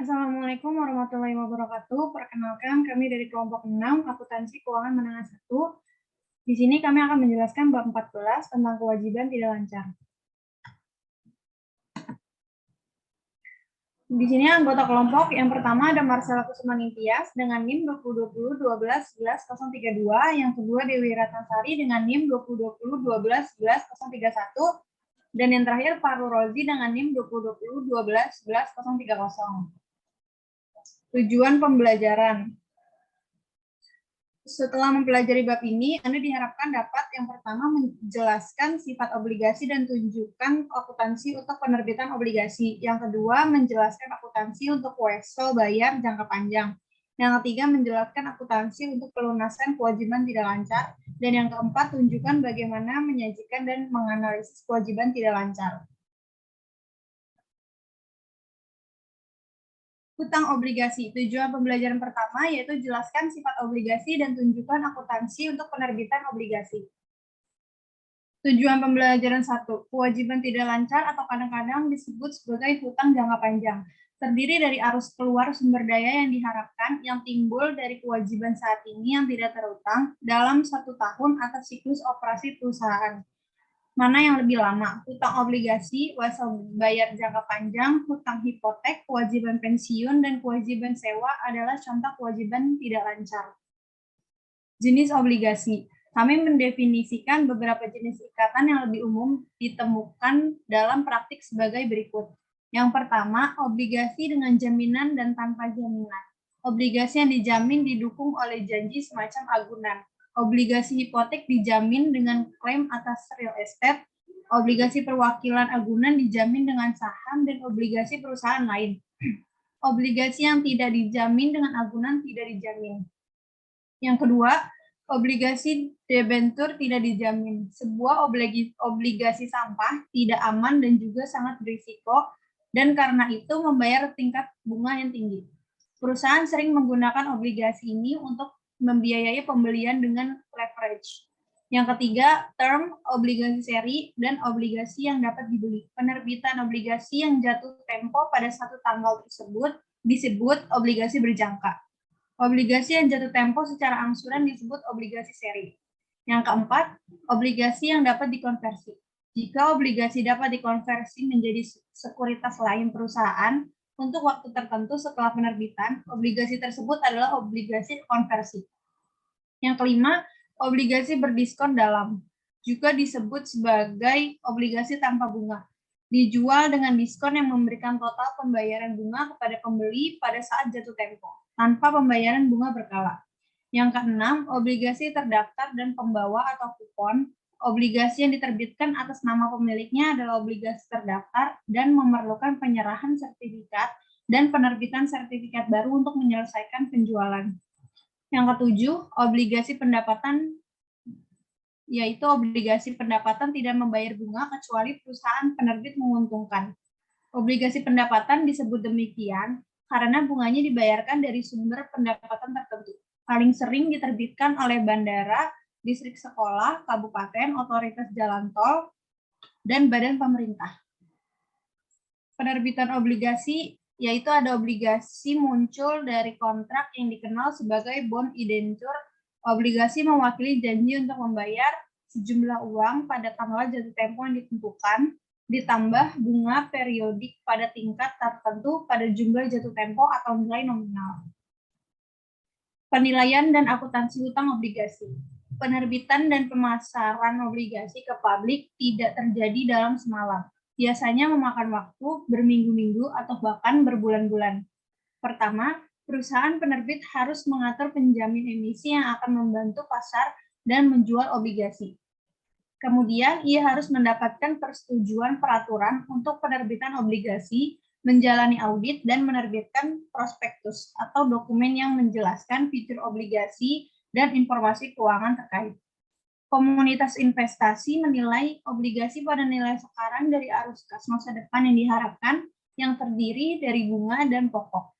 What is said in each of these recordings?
Assalamualaikum warahmatullahi wabarakatuh. Perkenalkan, kami dari kelompok 6, Akuntansi Keuangan Menengah 1. Di sini kami akan menjelaskan bab 14 tentang kewajiban tidak lancar. Di sini anggota kelompok yang pertama ada Marcella Kusumaningtyas dengan NIM 2020-12-11-032, yang kedua Dewi Ratnasari dengan NIM 2020-12-11-031, dan yang terakhir Farul Rozi dengan NIM 2020-12-11-030. Tujuan pembelajaran. Setelah mempelajari bab ini, Anda diharapkan dapat yang pertama menjelaskan sifat obligasi dan tunjukkan akuntansi untuk penerbitan obligasi. Yang kedua, menjelaskan akuntansi untuk wesel bayar jangka panjang. Yang ketiga, menjelaskan akuntansi untuk pelunasan kewajiban tidak lancar. Dan yang keempat, tunjukkan bagaimana menyajikan dan menganalisis kewajiban tidak lancar. Hutang obligasi. Tujuan pembelajaran pertama yaitu jelaskan sifat obligasi dan tunjukkan akuntansi untuk penerbitan obligasi. Tujuan pembelajaran 1, kewajiban tidak lancar atau kadang-kadang disebut sebagai hutang jangka panjang. Terdiri dari arus keluar sumber daya yang diharapkan yang timbul dari kewajiban saat ini yang tidak terutang dalam 1 tahun atas siklus operasi perusahaan. Mana yang lebih lama? Hutang obligasi, wesel bayar jangka panjang, hutang hipotek, kewajiban pensiun, dan kewajiban sewa adalah contoh kewajiban tidak lancar. Jenis obligasi. Kami mendefinisikan beberapa jenis ikatan yang lebih umum ditemukan dalam praktik sebagai berikut. Yang pertama, obligasi dengan jaminan dan tanpa jaminan. Obligasi yang dijamin didukung oleh janji semacam agunan. Obligasi hipotek dijamin dengan klaim atas real estate, obligasi perwakilan agunan dijamin dengan saham, dan obligasi perusahaan lain. Obligasi yang tidak dijamin dengan agunan tidak dijamin. Yang kedua, obligasi debentur tidak dijamin. Sebuah obligasi sampah tidak aman dan juga sangat berisiko, dan karena itu membayar tingkat bunga yang tinggi. Perusahaan sering menggunakan obligasi ini untuk membiayai pembelian dengan leverage. Yang ketiga, term obligasi seri dan obligasi yang dapat dibeli. Penerbitan obligasi yang jatuh tempo pada satu tanggal tersebut disebut obligasi berjangka. Obligasi yang jatuh tempo secara angsuran disebut obligasi seri. Yang keempat, obligasi yang dapat dikonversi. Jika obligasi dapat dikonversi menjadi sekuritas lain perusahaan, untuk waktu tertentu setelah penerbitan, obligasi tersebut adalah obligasi konversi. Yang kelima, obligasi berdiskon dalam, juga disebut sebagai obligasi tanpa bunga. Dijual dengan diskon yang memberikan total pembayaran bunga kepada pembeli pada saat jatuh tempo, tanpa pembayaran bunga berkala. Yang keenam, obligasi terdaftar dan pembawa atau kupon. Obligasi yang diterbitkan atas nama pemiliknya adalah obligasi terdaftar dan memerlukan penyerahan sertifikat dan penerbitan sertifikat baru untuk menyelesaikan penjualan. Yang ketujuh, obligasi pendapatan, yaitu obligasi pendapatan tidak membayar bunga kecuali perusahaan penerbit menguntungkan. Obligasi pendapatan disebut demikian karena bunganya dibayarkan dari sumber pendapatan tertentu. Paling sering diterbitkan oleh bandara, distrik sekolah, kabupaten, otoritas jalan tol, dan badan pemerintah. Penerbitan obligasi yaitu ada obligasi muncul dari kontrak yang dikenal sebagai bond indentur. Obligasi mewakili janji untuk membayar sejumlah uang pada tanggal jatuh tempo yang ditentukan, ditambah bunga periodik pada tingkat tertentu pada jumlah jatuh tempo atau nilai nominal. Penilaian dan akuntansi hutang obligasi. Penerbitan dan pemasaran obligasi ke publik tidak terjadi dalam semalam. Biasanya memakan waktu berminggu-minggu atau bahkan berbulan-bulan. Pertama, perusahaan penerbit harus mengatur penjamin emisi yang akan membantu pasar dan menjual obligasi. Kemudian, ia harus mendapatkan persetujuan peraturan untuk penerbitan obligasi, menjalani audit, dan menerbitkan prospektus atau dokumen yang menjelaskan fitur obligasi dan informasi keuangan terkait. Komunitas investasi menilai obligasi pada nilai sekarang dari arus kas masa depan yang diharapkan, yang terdiri dari bunga dan pokok.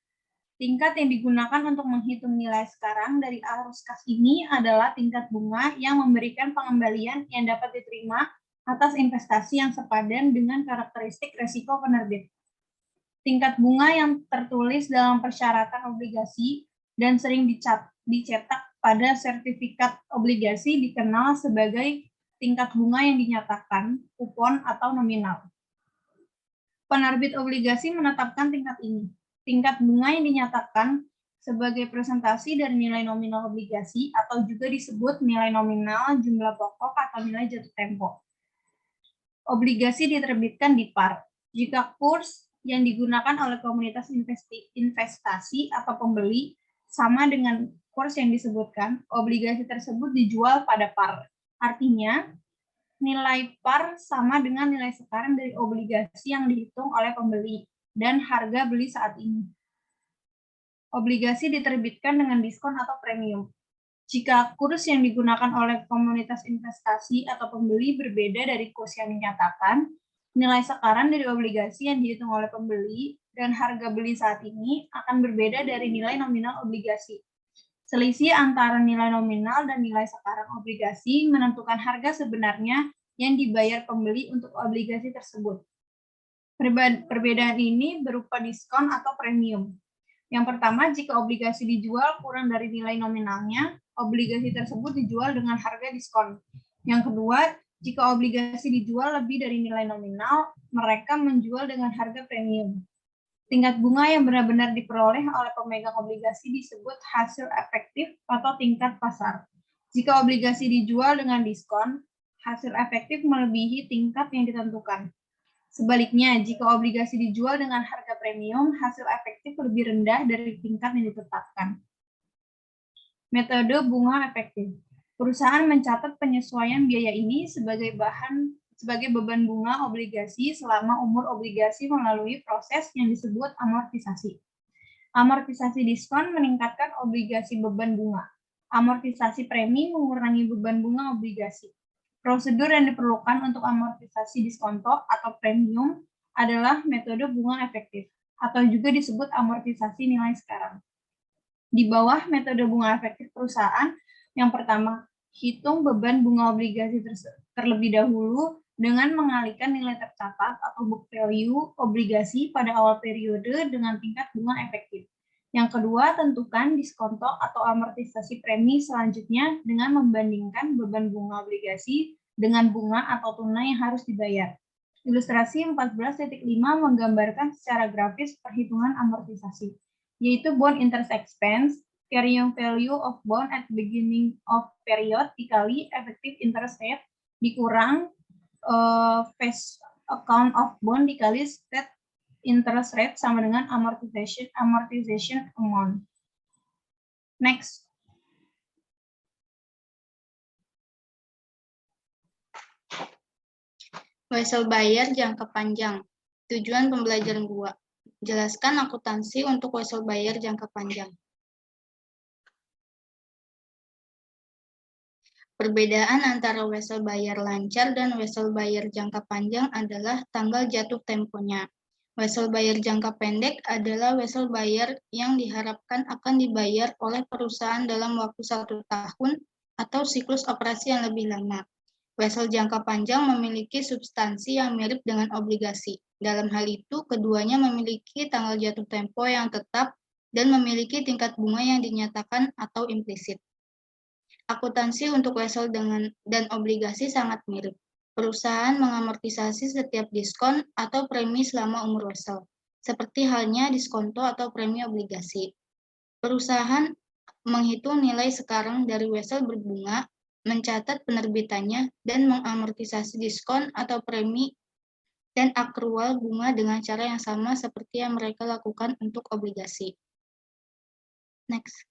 Tingkat yang digunakan untuk menghitung nilai sekarang dari arus kas ini adalah tingkat bunga yang memberikan pengembalian yang dapat diterima atas investasi yang sepadan dengan karakteristik resiko penerbit. Tingkat bunga yang tertulis dalam persyaratan obligasi dan sering dicetak pada sertifikat obligasi dikenal sebagai tingkat bunga yang dinyatakan, kupon atau nominal. Penerbit obligasi menetapkan tingkat ini. Tingkat bunga yang dinyatakan sebagai presentasi dari nilai nominal obligasi atau juga disebut nilai nominal, jumlah pokok, atau nilai jatuh tempo. Obligasi diterbitkan di par. Jika kurs yang digunakan oleh komunitas investasi atau pembeli sama dengan kurs yang disebutkan, obligasi tersebut dijual pada par. Artinya, nilai par sama dengan nilai sekarang dari obligasi yang dihitung oleh pembeli dan harga beli saat ini. Obligasi diterbitkan dengan diskon atau premium. Jika kurs yang digunakan oleh komunitas investasi atau pembeli berbeda dari kurs yang dinyatakan, nilai sekarang dari obligasi yang dihitung oleh pembeli dan harga beli saat ini akan berbeda dari nilai nominal obligasi. Selisih antara nilai nominal dan nilai sekarang obligasi menentukan harga sebenarnya yang dibayar pembeli untuk obligasi tersebut. Perbedaan ini berupa diskon atau premium. Yang pertama, jika obligasi dijual kurang dari nilai nominalnya, obligasi tersebut dijual dengan harga diskon. Yang kedua, jika obligasi dijual lebih dari nilai nominal, mereka menjual dengan harga premium. Tingkat bunga yang benar-benar diperoleh oleh pemegang obligasi disebut hasil efektif atau tingkat pasar. Jika obligasi dijual dengan diskon, hasil efektif melebihi tingkat yang ditentukan. Sebaliknya, jika obligasi dijual dengan harga premium, hasil efektif lebih rendah dari tingkat yang ditetapkan. Metode bunga efektif. Perusahaan mencatat penyesuaian biaya ini sebagai beban bunga obligasi selama umur obligasi melalui proses yang disebut amortisasi. Amortisasi diskon meningkatkan obligasi beban bunga. Amortisasi premi mengurangi beban bunga obligasi. Prosedur yang diperlukan untuk amortisasi diskonto atau premium adalah metode bunga efektif, atau juga disebut amortisasi nilai sekarang. Di bawah metode bunga efektif perusahaan, yang pertama, hitung beban bunga obligasi terlebih dahulu dengan mengalihkan nilai tercatat atau book value obligasi pada awal periode dengan tingkat bunga efektif. Yang kedua, tentukan diskonto atau amortisasi premi selanjutnya dengan membandingkan beban bunga obligasi dengan bunga atau tunai yang harus dibayar. Ilustrasi 14.5 menggambarkan secara grafis perhitungan amortisasi, yaitu bond interest expense, carrying value of bond at beginning of period dikali effective interest rate dikurang face account of bond dikali state interest rate sama dengan amortization amount. Next. Wesel bayar jangka panjang. Tujuan pembelajaran 2. Jelaskan akuntansi untuk wesel bayar jangka panjang. Perbedaan antara wesel bayar lancar dan wesel bayar jangka panjang adalah tanggal jatuh temponya. Wesel bayar jangka pendek adalah wesel bayar yang diharapkan akan dibayar oleh perusahaan dalam waktu 1 tahun atau siklus operasi yang lebih lama. Wesel jangka panjang memiliki substansi yang mirip dengan obligasi. Dalam hal itu, keduanya memiliki tanggal jatuh tempo yang tetap dan memiliki tingkat bunga yang dinyatakan atau implisit. Akuntansi untuk wesel dan obligasi sangat mirip. Perusahaan mengamortisasi setiap diskon atau premi selama umur wesel, seperti halnya diskonto atau premi obligasi. Perusahaan menghitung nilai sekarang dari wesel berbunga, mencatat penerbitannya, dan mengamortisasi diskon atau premi dan akrual bunga dengan cara yang sama seperti yang mereka lakukan untuk obligasi. Next.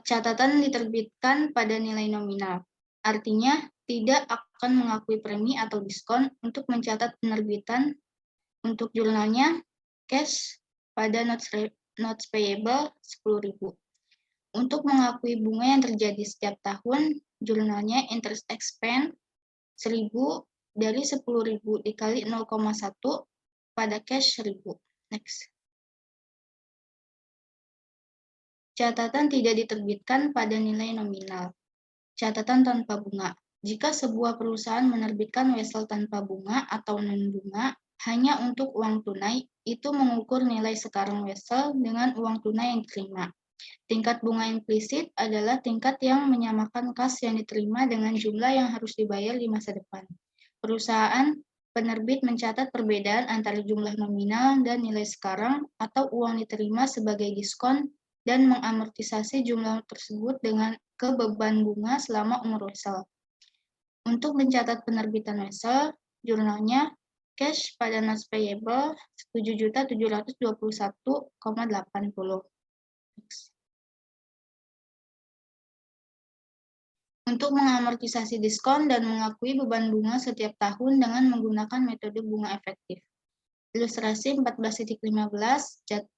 Catatan diterbitkan pada nilai nominal. Artinya, tidak akan mengakui premi atau diskon untuk mencatat penerbitan untuk jurnalnya cash pada notes payable 10.000. Untuk mengakui bunga yang terjadi setiap tahun, jurnalnya interest expense 1.000 dari 10.000 dikali 0,1 pada cash 1.000. Next. Catatan tidak diterbitkan pada nilai nominal. Catatan tanpa bunga. Jika sebuah perusahaan menerbitkan wesel tanpa bunga atau non-bunga, hanya untuk uang tunai, itu mengukur nilai sekarang wesel dengan uang tunai yang diterima. Tingkat bunga implisit adalah tingkat yang menyamakan kas yang diterima dengan jumlah yang harus dibayar di masa depan. Perusahaan penerbit mencatat perbedaan antara jumlah nominal dan nilai sekarang atau uang diterima sebagai diskon dan mengamortisasi jumlah tersebut dengan ke beban bunga selama umur wesel. Untuk mencatat penerbitan wesel, jurnalnya cash pada notes payable 7.721,80. Untuk mengamortisasi diskon dan mengakui beban bunga setiap tahun dengan menggunakan metode bunga efektif. Ilustrasi 14.15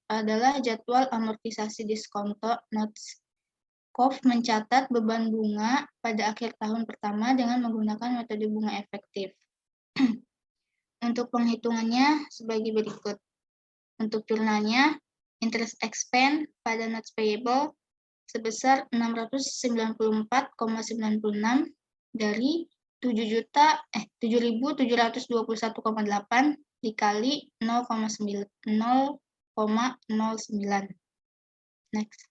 adalah jadwal amortisasi diskonto notes. KOF mencatat beban bunga pada akhir tahun pertama dengan menggunakan metode bunga efektif. Untuk penghitungannya sebagai berikut. Untuk jurnalnya, interest expense pada notes payable sebesar 694,96 dari 7.721,8 dikali 0,09. Next.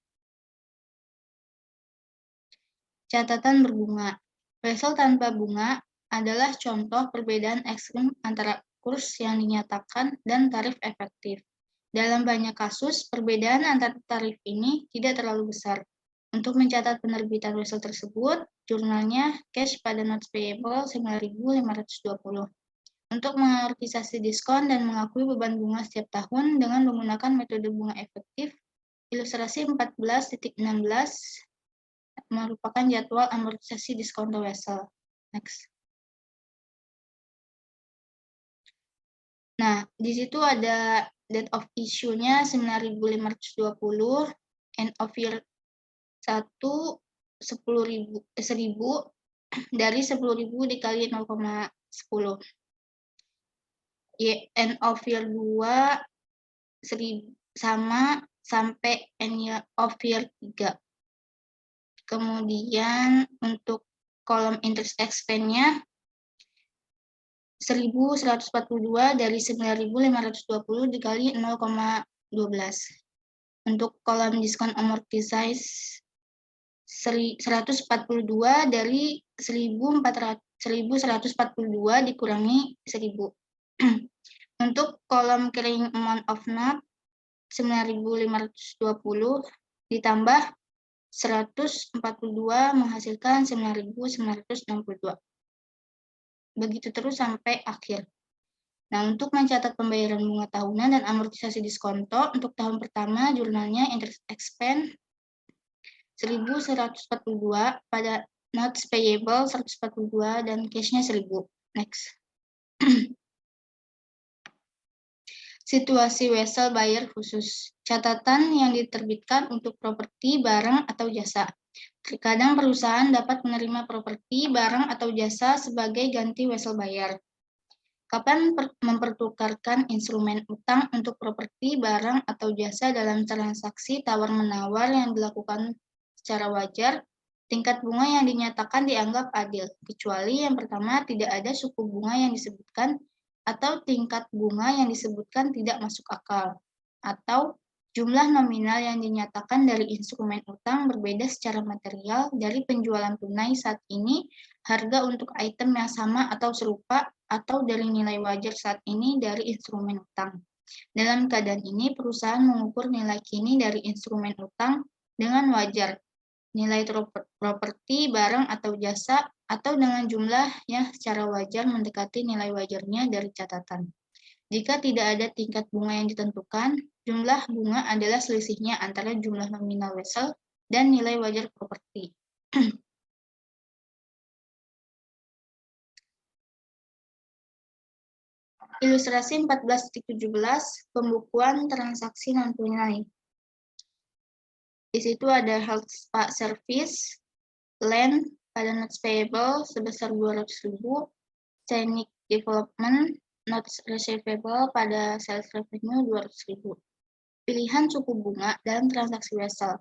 Catatan berbunga. Wesel tanpa bunga adalah contoh perbedaan ekstrim antara kurs yang dinyatakan dan tarif efektif. Dalam banyak kasus, perbedaan antara tarif ini tidak terlalu besar. Untuk mencatat penerbitan wesel tersebut, jurnalnya cash pada notes payable 9.520. Untuk mengamortisasi diskon dan mengakui beban bunga setiap tahun dengan menggunakan metode bunga efektif, ilustrasi 14.16 merupakan jadwal amortisasi diskonto wesel. Next. Nah, di situ ada date of issue-nya 9.520, end of year 1 10.000 dari 10.000 dikali 0,10. End of year 2 sama sampai end of year 3. Kemudian untuk kolom interest expense-nya 1.142 dari 9.520 dikali 0,12. Untuk kolom diskon amortize 142 dari 1.142 dikurangi 1.000. Untuk kolom carrying amount of note 9.520 ditambah 142 menghasilkan 9.962. Begitu terus sampai akhir. Nah, untuk mencatat pembayaran bunga tahunan dan amortisasi diskonto, untuk tahun pertama jurnalnya interest expense 1.142 pada notes payable 142 dan cash-nya 1.000. Next. Situasi wesel bayar khusus. Catatan yang diterbitkan untuk properti, barang, atau jasa. Terkadang perusahaan dapat menerima properti, barang, atau jasa sebagai ganti wesel bayar. Kapan mempertukarkan instrumen utang untuk properti, barang, atau jasa dalam transaksi tawar-menawar yang dilakukan secara wajar, tingkat bunga yang dinyatakan dianggap adil, kecuali yang pertama tidak ada suku bunga yang disebutkan atau tingkat bunga yang disebutkan tidak masuk akal, atau jumlah nominal yang dinyatakan dari instrumen utang berbeda secara material dari penjualan tunai saat ini, harga untuk item yang sama atau serupa, atau dari nilai wajar saat ini dari instrumen utang. Dalam keadaan ini, perusahaan mengukur nilai kini dari instrumen utang dengan wajar, nilai properti, barang, atau jasa, atau dengan jumlah yang secara wajar mendekati nilai wajarnya dari catatan. Jika tidak ada tingkat bunga yang ditentukan, jumlah bunga adalah selisihnya antara jumlah nominal wesel dan nilai wajar properti. Ilustrasi 14.17, pembukuan transaksi non-tunai. Di situ ada health spa service, land pada notes payable sebesar 200.000, scenic development, notes receivable pada sales revenue 200.000. Pilihan suku bunga dalam transaksi wesel.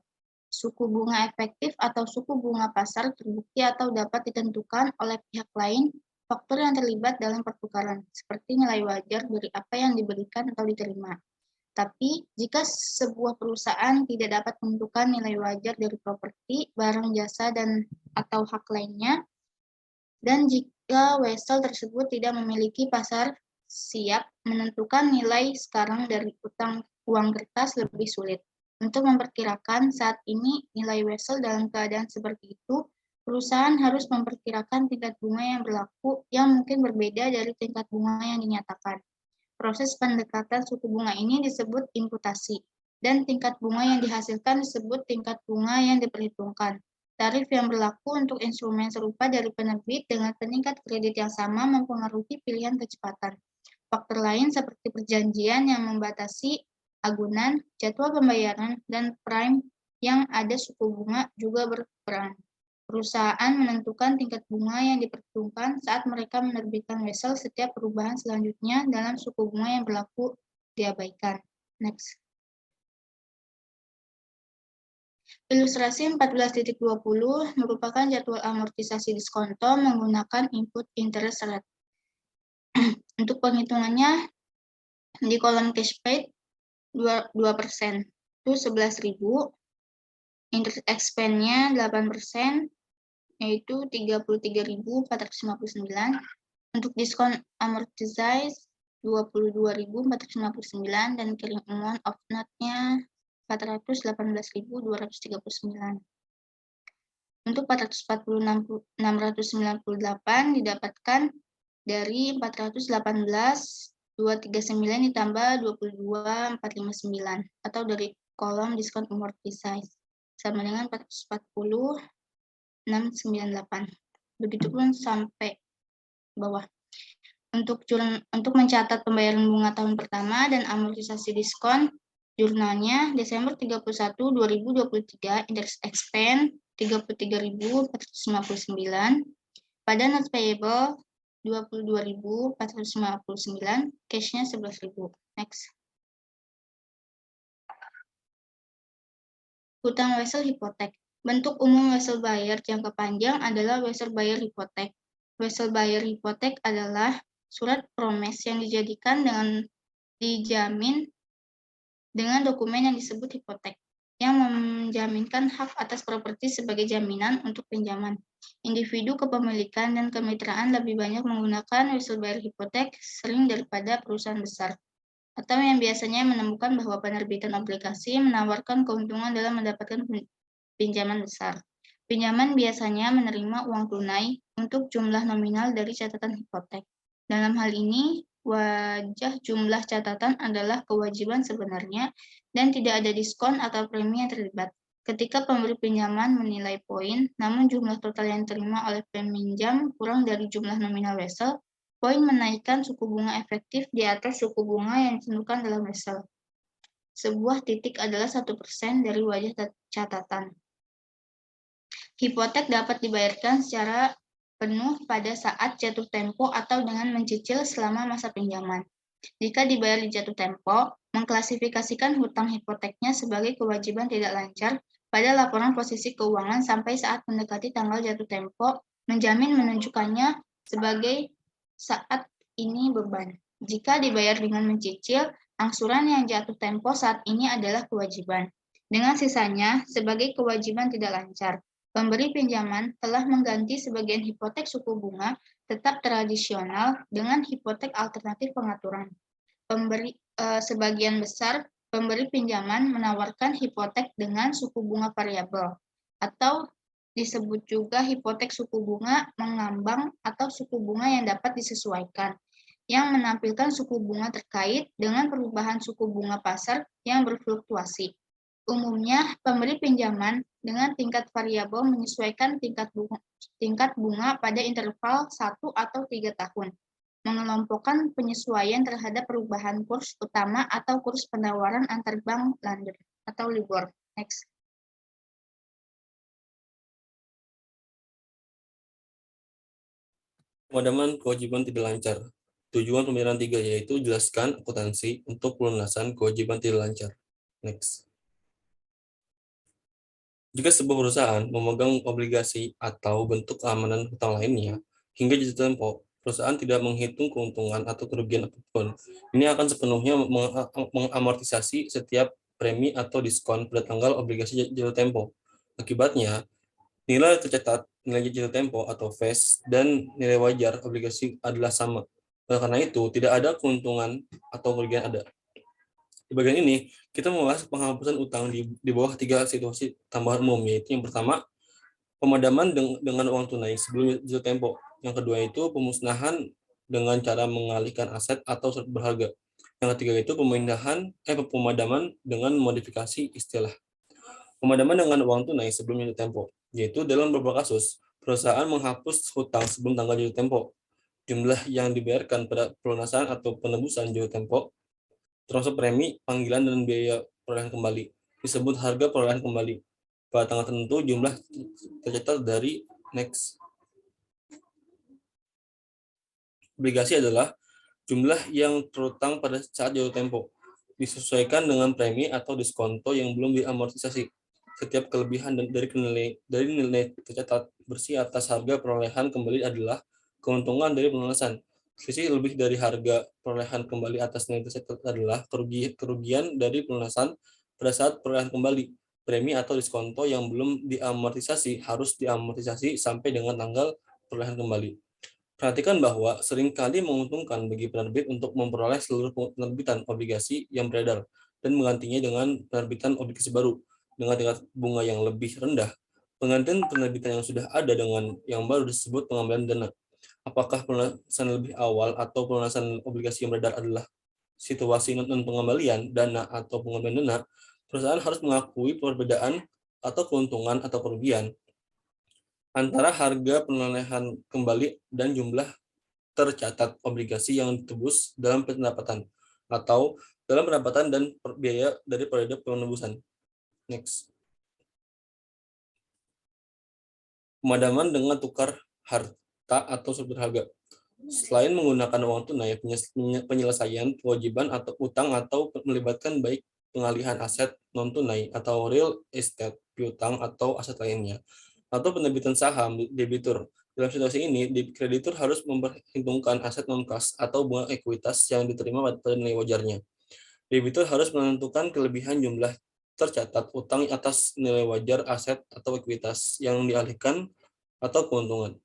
Suku bunga efektif atau suku bunga pasar terbukti atau dapat ditentukan oleh pihak lain faktor yang terlibat dalam pertukaran, seperti nilai wajar dari apa yang diberikan atau diterima. Tapi, jika sebuah perusahaan tidak dapat menentukan nilai wajar dari properti, barang jasa, atau hak lainnya, dan jika wesel tersebut tidak memiliki pasar siap, menentukan nilai sekarang dari utang uang kertas lebih sulit. Untuk memperkirakan saat ini nilai wesel dalam keadaan seperti itu, perusahaan harus memperkirakan tingkat bunga yang berlaku yang mungkin berbeda dari tingkat bunga yang dinyatakan. Proses pendekatan suku bunga ini disebut imputasi, dan tingkat bunga yang dihasilkan disebut tingkat bunga yang diperhitungkan. Tarif yang berlaku untuk instrumen serupa dari penerbit dengan peningkat kredit yang sama mempengaruhi pilihan kecepatan. Faktor lain seperti perjanjian yang membatasi agunan, jadwal pembayaran, dan prime yang ada suku bunga juga berperan. Perusahaan menentukan tingkat bunga yang diperhitungkan saat mereka menerbitkan wesel. Setiap perubahan selanjutnya dalam suku bunga yang berlaku diabaikan. Next. Ilustrasi 14.20 merupakan jadwal amortisasi diskonto menggunakan input interest rate. Untuk penghitungannya, di kolom cash paid 2%, itu 11.000. Interest expense-nya 8%, yaitu 33.459. Untuk diskon amortize 22.459 dan carrying amount of note-nya 418.239. Untuk 440.698 didapatkan dari 418.239 ditambah 22.459 atau dari kolom diskon amortize sama dengan 440.698. Begitupun sampai bawah. Untuk mencatat pembayaran bunga tahun pertama dan amortisasi diskon, jurnalnya Desember 31, 2023, interest expense 33.459, pada note payable 22.459, cash-nya 11.000. Next. Hutang wesel hipotek. Bentuk umum wesel bayar jangka panjang adalah wesel bayar hipotek. Wesel bayar hipotek adalah surat promes yang dijamin dengan dokumen yang disebut hipotek, yang menjaminkan hak atas properti sebagai jaminan untuk pinjaman. Individu kepemilikan dan kemitraan lebih banyak menggunakan wesel bayar hipotek sering daripada perusahaan besar, atau yang biasanya menemukan bahwa penerbitan obligasi menawarkan keuntungan dalam mendapatkan pinjaman besar. Pinjaman biasanya menerima uang tunai untuk jumlah nominal dari catatan hipotek. Dalam hal ini, wajah jumlah catatan adalah kewajiban sebenarnya dan tidak ada diskon atau premi yang terlibat. Ketika pemberi pinjaman menilai poin, namun jumlah total yang diterima oleh peminjam kurang dari jumlah nominal wesel, poin menaikkan suku bunga efektif di atas suku bunga yang ditentukan dalam wesel. Sebuah titik adalah 1% dari wajah catatan. Hipotek dapat dibayarkan secara penuh pada saat jatuh tempo atau dengan mencicil selama masa pinjaman. Jika dibayar di jatuh tempo, mengklasifikasikan hutang hipoteknya sebagai kewajiban tidak lancar pada laporan posisi keuangan sampai saat mendekati tanggal jatuh tempo, menjamin menunjukkannya sebagai saat ini beban. Jika dibayar dengan mencicil, angsuran yang jatuh tempo saat ini adalah kewajiban. Dengan sisanya, sebagai kewajiban tidak lancar. Pemberi pinjaman telah mengganti sebagian hipotek suku bunga tetap tradisional dengan hipotek alternatif pengaturan. Sebagian besar pemberi pinjaman menawarkan hipotek dengan suku bunga variabel, atau disebut juga hipotek suku bunga mengambang atau suku bunga yang dapat disesuaikan, yang menampilkan suku bunga terkait dengan perubahan suku bunga pasar yang berfluktuasi. Umumnya, pemberi pinjaman dengan tingkat variabel menyesuaikan tingkat bunga pada interval 1 atau 3 tahun, mengelompokkan penyesuaian terhadap perubahan kurs utama atau kurs penawaran antar bank lender atau LIBOR. Next. Pemadaman kewajiban tidak lancar. Tujuan pembayaran 3 yaitu jelaskan akuntansi untuk pelunasan kewajiban tidak lancar. Next. Jika sebuah perusahaan memegang obligasi atau bentuk keamanan hutang lainnya hingga jatuh tempo, perusahaan tidak menghitung keuntungan atau kerugian apapun. Ini akan sepenuhnya mengamortisasi setiap premi atau diskon pada tanggal obligasi jatuh tempo. Akibatnya, nilai tercatat, nilai jatuh tempo atau face, dan nilai wajar obligasi adalah sama. Oleh karena itu, tidak ada keuntungan atau kerugian ada. Di bagian ini, kita membahas penghapusan utang di bawah 3 situasi tambahan umum, yaitu yang pertama, pemadaman dengan uang tunai sebelum jatuh tempo. Yang kedua itu pemusnahan dengan cara mengalihkan aset atau surat berharga. Yang ketiga itu pemadaman dengan modifikasi istilah. Pemadaman dengan uang tunai sebelum jatuh tempo, yaitu dalam beberapa kasus, perusahaan menghapus hutang sebelum tanggal jatuh tempo. Jumlah yang dibayarkan pada pelunasan atau penebusan jatuh tempo, termasuk premi, panggilan, dan biaya perolehan kembali, disebut harga perolehan kembali. Pada tanggal tertentu, jumlah tercatat dari next. Obligasi adalah jumlah yang terutang pada saat jatuh tempo, disesuaikan dengan premi atau diskonto yang belum diamortisasi. Setiap kelebihan dari nilai tercatat bersih atas harga perolehan kembali adalah keuntungan dari pelunasan. Selisih lebih dari harga perolehan kembali atas nilai tercatat adalah kerugian dari pelunasan pada saat perolehan kembali. Premi atau diskonto yang belum diamortisasi harus diamortisasi sampai dengan tanggal perolehan kembali. Perhatikan bahwa seringkali menguntungkan bagi penerbit untuk memperoleh seluruh penerbitan obligasi yang beredar dan menggantinya dengan penerbitan obligasi baru dengan tingkat bunga yang lebih rendah. Penggantian penerbitan yang sudah ada dengan yang baru disebut pengambilan dana. Apakah pelunasan lebih awal atau pelunasan obligasi yang beredar adalah situasi non-pengembalian dana atau pengambilan dana, perusahaan harus mengakui perbedaan atau keuntungan atau kerugian antara harga perolehan kembali dan jumlah tercatat obligasi yang ditebus dalam pendapatan atau dalam pendapatan dan biaya dari periode penebusan. Next. Pemadaman dengan tukar harta atau surat berharga. Selain menggunakan uang tunai, penyelesaian kewajiban atau utang atau melibatkan baik pengalihan aset non tunai atau real estate, piutang atau aset lainnya, atau penerbitan saham debitur. Dalam situasi ini, kreditur harus memperhitungkan aset non-kas atau bunga ekuitas yang diterima pada nilai wajarnya. Debitur harus menentukan kelebihan jumlah tercatat utang atas nilai wajar aset atau ekuitas yang dialihkan atau keuntungan.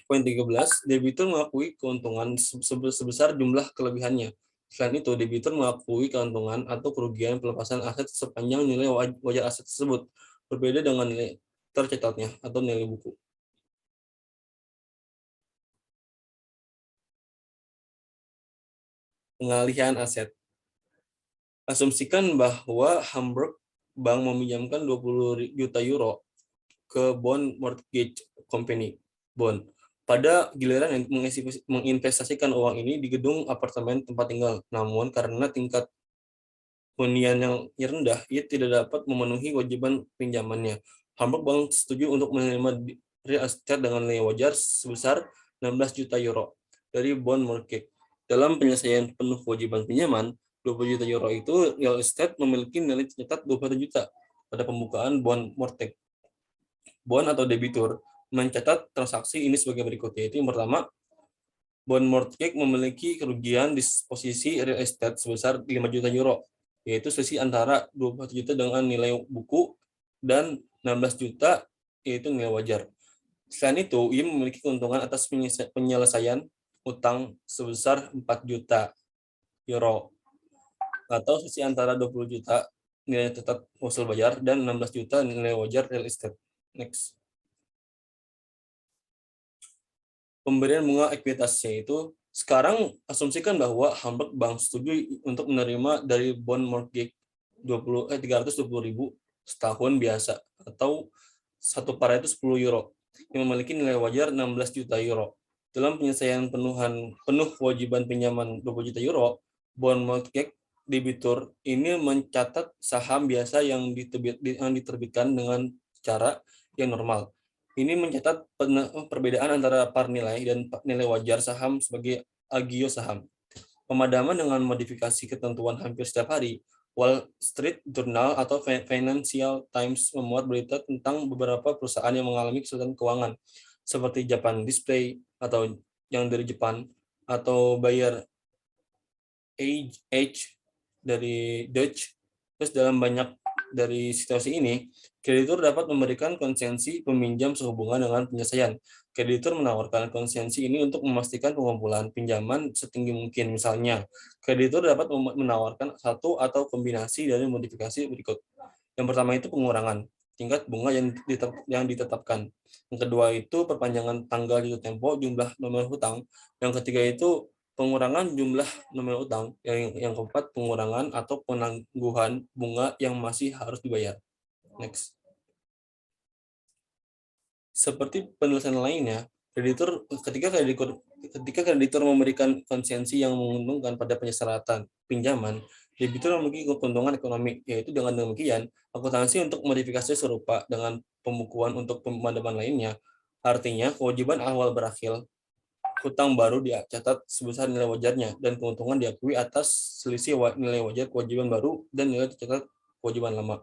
Poin 13, debitur mengakui keuntungan sebesar jumlah kelebihannya. Selain itu, debitur mengakui keuntungan atau kerugian pelepasan aset sepanjang nilai wajar aset tersebut berbeda dengan nilai tercatatnya atau nilai buku. Pengalihan aset. Asumsikan bahwa Hamburg Bank meminjamkan 20 juta euro ke Bond Mortgage Company Bond. Pada giliran yang menginvestasikan uang ini di gedung apartemen tempat tinggal. Namun karena tingkat hunian yang rendah, ia tidak dapat memenuhi kewajiban pinjamannya. Hamburg Bank setuju untuk menerima real estate dengan nilai wajar sebesar 16 juta euro dari Bond Mortgage. Dalam penyelesaian penuh kewajiban pinjaman, 20 juta euro itu real estate memiliki nilai tercatat 21 juta pada pembukaan Bond Mortgage. Bond atau debitur mencatat transaksi ini sebagai berikut, yaitu yang pertama, Bond Mortgage memiliki kerugian disposisi real estate sebesar 5 juta euro, yaitu selisih antara 21 juta dengan nilai buku dan 16 juta yaitu nilai wajar. Selain itu, ia memiliki keuntungan atas penyelesaian utang sebesar 4 juta euro atau selisih antara 20 juta nilai tetap usul bayar dan 16 juta nilai wajar real estate. Next. Pemberian bunga ekuitas, yaitu sekarang asumsikan bahwa Hamburg Bank setuju untuk menerima dari Bond Mortgage 320.000 setahun biasa atau 1 par itu 10 euro yang memiliki nilai wajar 16 juta euro. Dalam penyelesaian penuh kewajiban pinjaman 20 juta euro, Bond Mortgage debitur ini mencatat saham biasa yang diterbitkan dengan cara yang normal. Ini mencatat perbedaan antara par nilai dan nilai wajar saham sebagai agio saham. Pemadaman dengan modifikasi ketentuan hampir setiap hari. Wall Street Journal atau Financial Times memuat berita tentang beberapa perusahaan yang mengalami kesulitan keuangan, seperti Japan Display atau yang dari Jepang atau buyer H dari Dutch. Terus dalam banyak dari situasi ini, kreditur dapat memberikan konsensi peminjam sehubungan dengan penyelesaian. Kreditur menawarkan konsensi ini untuk memastikan pengumpulan pinjaman setinggi mungkin. Misalnya, kreditur dapat menawarkan satu atau kombinasi dari modifikasi berikut. Yang pertama itu pengurangan tingkat bunga yang ditetapkan. Yang kedua itu perpanjangan tanggal jatuh tempo jumlah nominal hutang. Yang ketiga itu pengurangan jumlah nominal utang. Yang keempat, pengurangan atau penangguhan bunga yang masih harus dibayar. Next. Seperti penjelasan lainnya, ketika kreditur memberikan konsensi yang menguntungkan pada persyaratan pinjaman, debitur memiliki keuntungan ekonomi, yaitu dengan demikian, akuntansi untuk modifikasi serupa dengan pembukuan untuk pemadaman lainnya. Artinya, kewajiban awal berakhir hutang baru dicatat sebesar nilai wajarnya dan keuntungan diakui atas selisih nilai wajar kewajiban baru dan nilai tercatat kewajiban lama.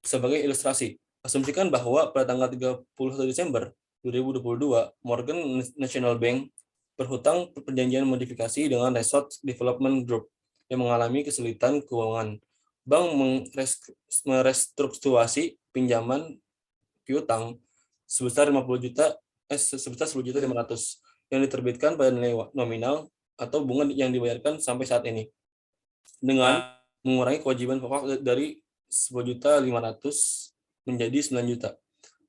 Sebagai ilustrasi, asumsikan bahwa pada tanggal 31 Desember 2022, Morgan National Bank berhutang perjanjian modifikasi dengan Resort Development Group yang mengalami kesulitan keuangan. Bank merestrukturasi pinjaman piutang sebesar 10.500.000 yang diterbitkan pada nilai nominal atau bunga yang dibayarkan sampai saat ini dengan mengurangi kewajiban pokok dari 10.500.000 menjadi 9 juta.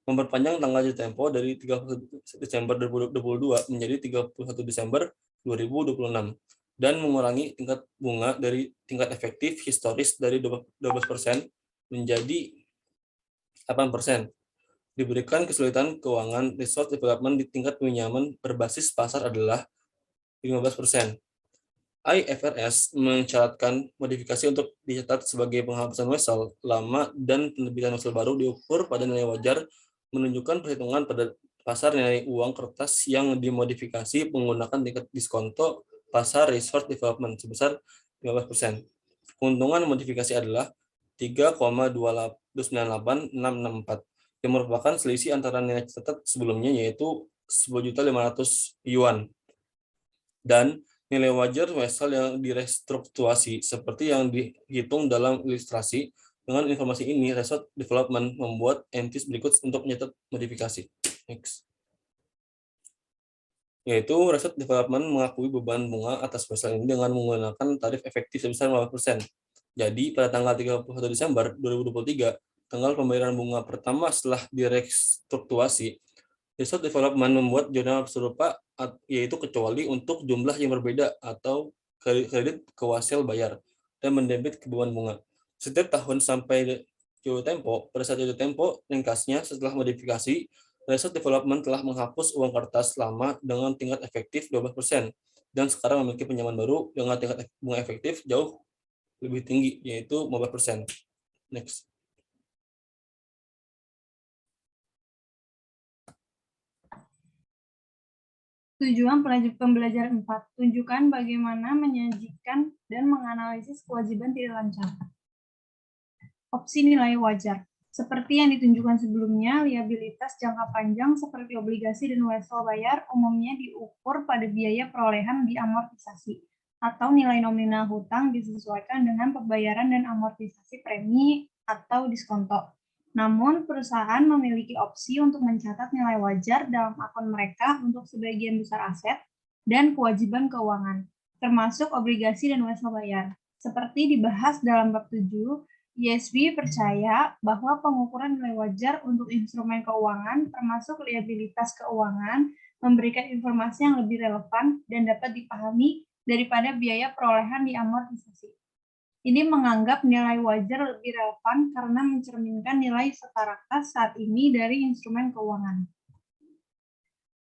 Memperpanjang tanggal jatuh tempo dari 31 Desember 2022 menjadi 31 Desember 2026 dan mengurangi tingkat bunga dari tingkat efektif historis dari 12% menjadi 8%. Diberikan kesulitan keuangan, Resort Development di tingkat pinjaman berbasis pasar adalah 15%. IFRS mencatatkan modifikasi untuk dicatat sebagai penghapusan wesel lama dan penerbitan wesel baru diukur pada nilai wajar, menunjukkan perhitungan pada pasar nilai uang kertas yang dimodifikasi menggunakan tingkat diskonto pasar Resort Development sebesar 15%. Keuntungan modifikasi adalah 3,298.664 yang merupakan selisih antara nilai catat sebelumnya yaitu 10.500 yuan dan nilai wajar wesel yang direstrukturasi seperti yang dihitung dalam ilustrasi. Dengan informasi ini, Resort Development membuat entities berikut untuk mencatat modifikasi. Next. Yaitu Resort Development mengakui beban bunga atas wesel ini dengan menggunakan tarif efektif sebesar 15%. Jadi pada tanggal 31 Desember 2023, tanggal pembayaran bunga pertama setelah direstrukturasi, Resort Development membuat jurnal serupa, yaitu kecuali untuk jumlah yang berbeda atau kredit ke wasel bayar dan mendebit ke beban bunga. Setiap tahun sampai jatuh tempo, pada saat jatuh tempo, ringkasnya setelah modifikasi, Resort Development telah menghapus uang kertas lama dengan tingkat efektif 12% dan sekarang memiliki pinjaman baru dengan tingkat bunga efektif jauh lebih tinggi, yaitu 15%. Next. Tujuan pembelajaran 4. Tunjukkan bagaimana menyajikan dan menganalisis kewajiban tidak lancar. Opsi nilai wajar. Seperti yang ditunjukkan sebelumnya, liabilitas jangka panjang seperti obligasi dan wesel bayar umumnya diukur pada biaya perolehan diamortisasi atau nilai nominal hutang disesuaikan dengan pembayaran dan amortisasi premi atau diskonto. Namun, perusahaan memiliki opsi untuk mencatat nilai wajar dalam akun mereka untuk sebagian besar aset dan kewajiban keuangan, termasuk obligasi dan wesel bayar. Seperti dibahas dalam bab 7, ISB percaya bahwa pengukuran nilai wajar untuk instrumen keuangan, termasuk liabilitas keuangan, memberikan informasi yang lebih relevan dan dapat dipahami daripada biaya perolehan diamortisasi. Ini menganggap nilai wajar lebih relevan karena mencerminkan nilai setara kas saat ini dari instrumen keuangan.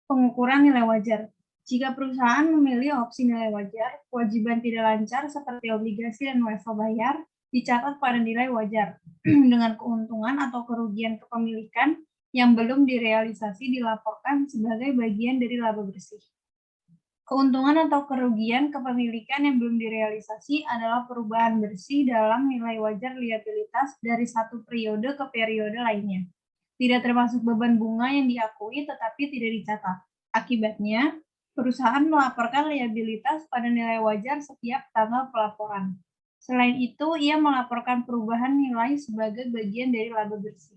Pengukuran nilai wajar. Jika perusahaan memilih opsi nilai wajar, kewajiban tidak lancar seperti obligasi dan wesel bayar dicatat pada nilai wajar dengan keuntungan atau kerugian kepemilikan yang belum direalisasi dilaporkan sebagai bagian dari laba bersih. Keuntungan atau kerugian kepemilikan yang belum direalisasi adalah perubahan bersih dalam nilai wajar liabilitas dari satu periode ke periode lainnya. Tidak termasuk beban bunga yang diakui tetapi tidak dicatat. Akibatnya, Perusahaan melaporkan liabilitas pada nilai wajar setiap tanggal pelaporan. Selain itu, ia melaporkan perubahan nilai sebagai bagian dari laba bersih.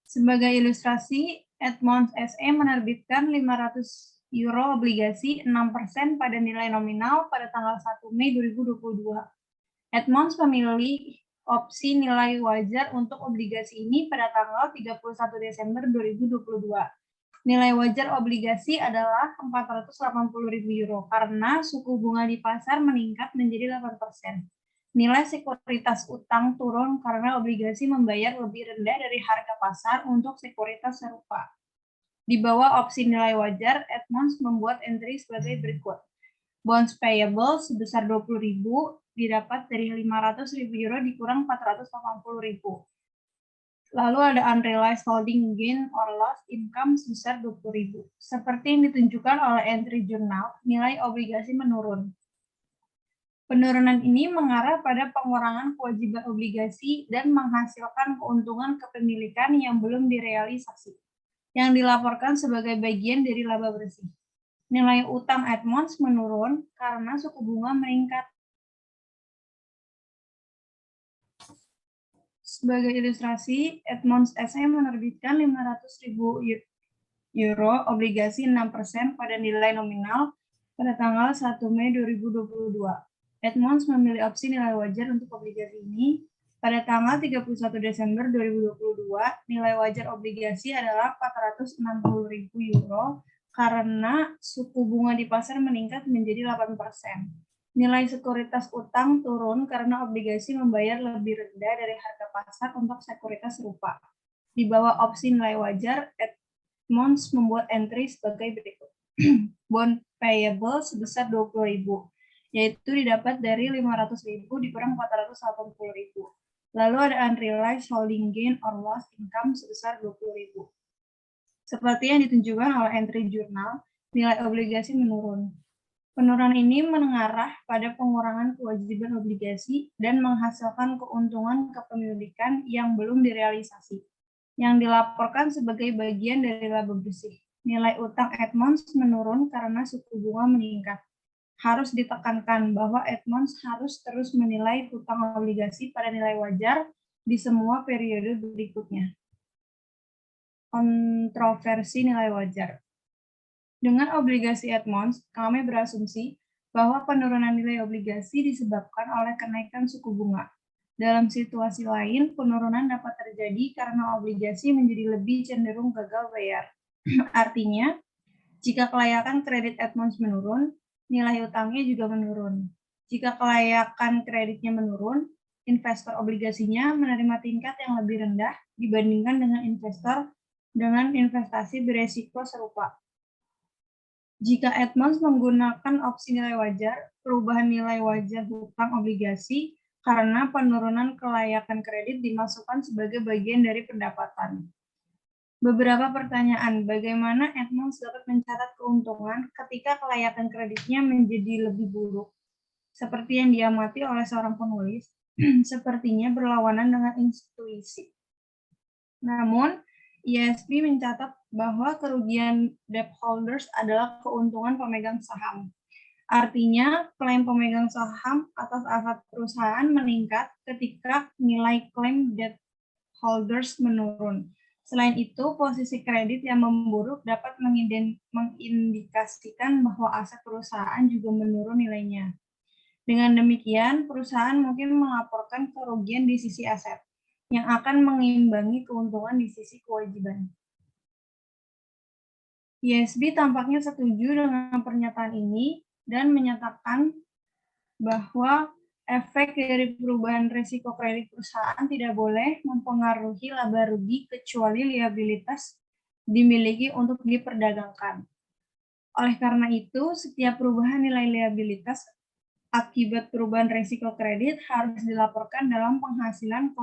Sebagai ilustrasi, Edmonds SE menerbitkan 500 euro obligasi 6% pada nilai nominal pada tanggal 1 Mei 2022. Edmonds memilih opsi nilai wajar untuk obligasi ini pada tanggal 31 Desember 2022. Nilai wajar obligasi adalah 480.000 euro karena suku bunga di pasar meningkat menjadi 8%. Nilai sekuritas utang turun karena obligasi membayar lebih rendah dari harga pasar untuk sekuritas serupa. Di bawah opsi nilai wajar, Edmonds membuat entry sebagai berikut. Bonds payable sebesar 20.000 didapat dari 500.000 euro dikurang 480.000. Lalu ada unrealized holding gain or loss income sebesar 20.000. Seperti yang ditunjukkan oleh entry jurnal, nilai obligasi menurun. Penurunan ini mengarah pada pengurangan kewajiban obligasi dan menghasilkan keuntungan kepemilikan yang belum direalisasi, yang dilaporkan sebagai bagian dari laba bersih. Nilai utang Edmonds menurun karena suku bunga meningkat. Sebagai ilustrasi, Edmonds SE menerbitkan 500.000 euro obligasi 6% pada nilai nominal pada tanggal 1 Mei 2022. Edmonds memilih opsi nilai wajar untuk obligasi ini. Pada tanggal 31 Desember 2022, nilai wajar obligasi adalah 460.000 euro karena suku bunga di pasar meningkat menjadi 8%. Nilai sekuritas utang turun karena obligasi membayar lebih rendah dari harga pasar untuk sekuritas serupa. Di bawah opsi nilai wajar, Edmonds membuat entry sebagai berikut. Bond payable sebesar 20.000, yaitu didapat dari 500.000 dikurang 480.000. Lalu ada unrealized holding gain or loss income sebesar 20.000. Seperti yang ditunjukkan oleh entry jurnal, nilai obligasi menurun. Penurunan ini mengarah pada pengurangan kewajiban obligasi dan menghasilkan keuntungan kepemilikan yang belum direalisasi, yang dilaporkan sebagai bagian dari laba bersih. Nilai utang Edmonds menurun karena suku bunga meningkat. Harus ditekankan bahwa Edmonds harus terus menilai hutang obligasi pada nilai wajar di semua periode berikutnya. Kontroversi nilai wajar. Dengan obligasi Edmonds, kami berasumsi bahwa penurunan nilai obligasi disebabkan oleh kenaikan suku bunga. Dalam situasi lain, penurunan dapat terjadi karena obligasi menjadi lebih cenderung gagal bayar. Artinya, jika kelayakan kredit Edmonds menurun, nilai utangnya juga menurun. Jika kelayakan kreditnya menurun, investor obligasinya menerima tingkat yang lebih rendah dibandingkan dengan investor dengan investasi beresiko serupa. Jika Edmonds menggunakan opsi nilai wajar, perubahan nilai wajar hutang obligasi karena penurunan kelayakan kredit dimasukkan sebagai bagian dari pendapatan. Beberapa pertanyaan, bagaimana Edmonds dapat mencatat keuntungan ketika kelayakan kreditnya menjadi lebih buruk? Seperti yang diamati oleh seorang penulis, sepertinya berlawanan dengan intuisi. Namun, ISB mencatat bahwa kerugian debt holders adalah keuntungan pemegang saham. Artinya, klaim pemegang saham atas aset perusahaan meningkat ketika nilai klaim debt holders menurun. Selain itu, posisi kredit yang memburuk dapat mengindikasikan bahwa aset perusahaan juga menurun nilainya. Dengan demikian, perusahaan mungkin melaporkan kerugian di sisi aset, yang akan mengimbangi keuntungan di sisi kewajiban. ISB tampaknya setuju dengan pernyataan ini dan menyatakan bahwa efek dari perubahan risiko kredit perusahaan tidak boleh mempengaruhi laba rugi kecuali liabilitas dimiliki untuk diperdagangkan. Oleh karena itu, setiap perubahan nilai liabilitas akibat perubahan risiko kredit harus dilaporkan dalam penghasilan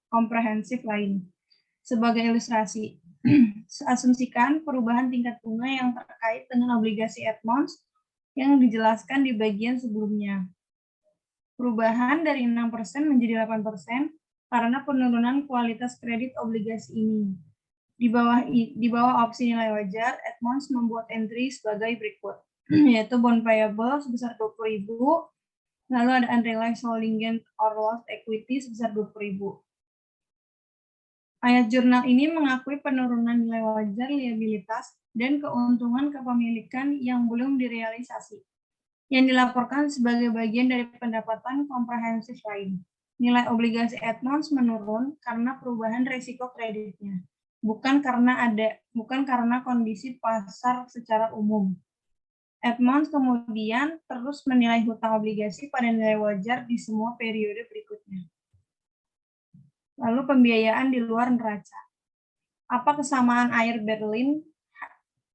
komprehensif lain. Sebagai ilustrasi, asumsikan perubahan tingkat bunga yang terkait dengan obligasi Edmonds yang dijelaskan di bagian sebelumnya. Perubahan dari 6% menjadi 8% karena penurunan kualitas kredit obligasi ini. Di bawah opsi nilai wajar, Edmonds membuat entry sebagai berikut, yaitu bond payable sebesar 20.000, lalu ada unrealized holding gain or loss equity sebesar 20.000. Ayat jurnal ini mengakui penurunan nilai wajar liabilitas dan keuntungan kepemilikan yang belum direalisasi, yang dilaporkan sebagai bagian dari pendapatan komprehensif lain. Nilai obligasi Edmonds menurun karena perubahan resiko kreditnya, bukan karena kondisi pasar secara umum. Edmonds kemudian terus menilai hutang obligasi pada nilai wajar di semua periode berikutnya. Lalu pembiayaan di luar neraca. Apa kesamaan Air Berlin,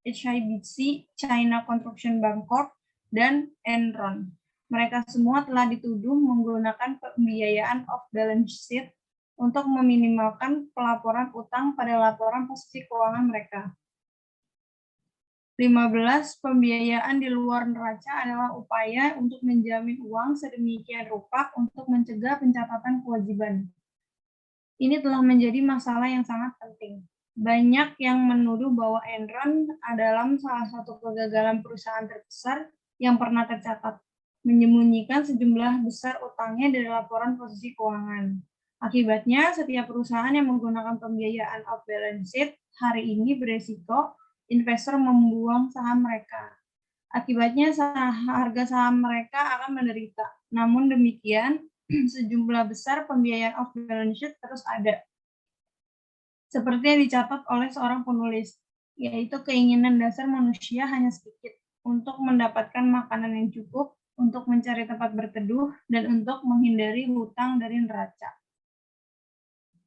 HIBC, China Construction Bank Corp, dan Enron? Mereka semua telah dituduh menggunakan pembiayaan off-balance sheet untuk meminimalkan pelaporan utang pada laporan posisi keuangan mereka. 15. Pembiayaan di luar neraca adalah upaya untuk menjamin uang sedemikian rupa untuk mencegah pencatatan kewajiban. Ini telah menjadi masalah yang sangat penting. Banyak yang menuduh bahwa Enron adalah salah satu kegagalan perusahaan terbesar yang pernah tercatat, menyembunyikan sejumlah besar utangnya dari laporan posisi keuangan. Akibatnya, setiap perusahaan yang menggunakan pembiayaan off-balance sheet hari ini beresiko investor membuang saham mereka. Akibatnya, harga saham mereka akan menderita. Namun demikian, sejumlah besar pembiayaan off-balance sheet terus ada. Seperti yang dicatat oleh seorang penulis, yaitu keinginan dasar manusia hanya sedikit untuk mendapatkan makanan yang cukup, untuk mencari tempat berteduh, dan untuk menghindari hutang dari neraca.